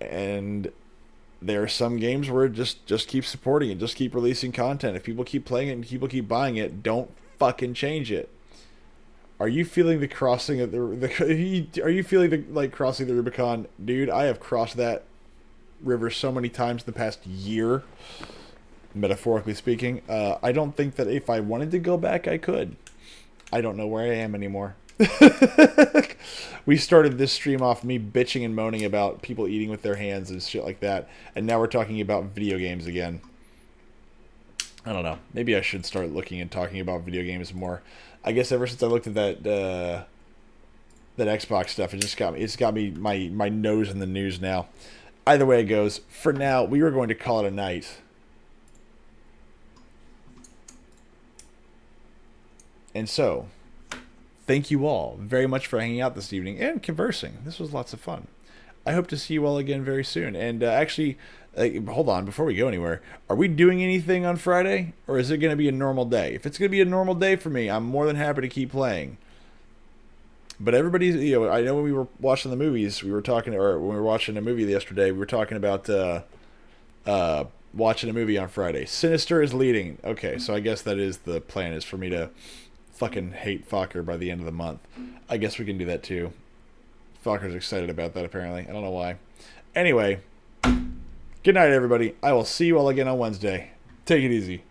And there are some games where just keep supporting it. Just keep releasing content. If people keep playing it and people keep buying it, don't fucking change it. Are you feeling the crossing of are you feeling the, like, crossing the Rubicon? Dude, I have crossed that river so many times in the past year, metaphorically speaking. I don't think that if I wanted to go back, I could. I don't know where I am anymore. We started this stream off me bitching and moaning about people eating with their hands and shit like that, and now we're talking about video games again. I don't know. Maybe I should start looking and talking about video games more. I guess ever since I looked at that that Xbox stuff. It just got me. It's got me my nose in the news now. Either way it goes, for now we were going to call it a night. And so, thank you all very much for hanging out this evening and conversing. This was lots of fun. I hope to see you all again very soon. And actually, hold on, before we go anywhere, are we doing anything on Friday? Or is it going to be a normal day? If it's going to be a normal day for me, I'm more than happy to keep playing. But everybody's, I know when we were watching the movies, we were talking, or when we were watching a movie yesterday, we were talking about watching a movie on Friday. Sinister is leading. Okay, so I guess that is the plan, is for me to fucking hate Fokker by the end of the month. I guess we can do that too. Fokker's excited about that, apparently. I don't know why. Anyway, good night, everybody. I will see you all again on Wednesday. Take it easy.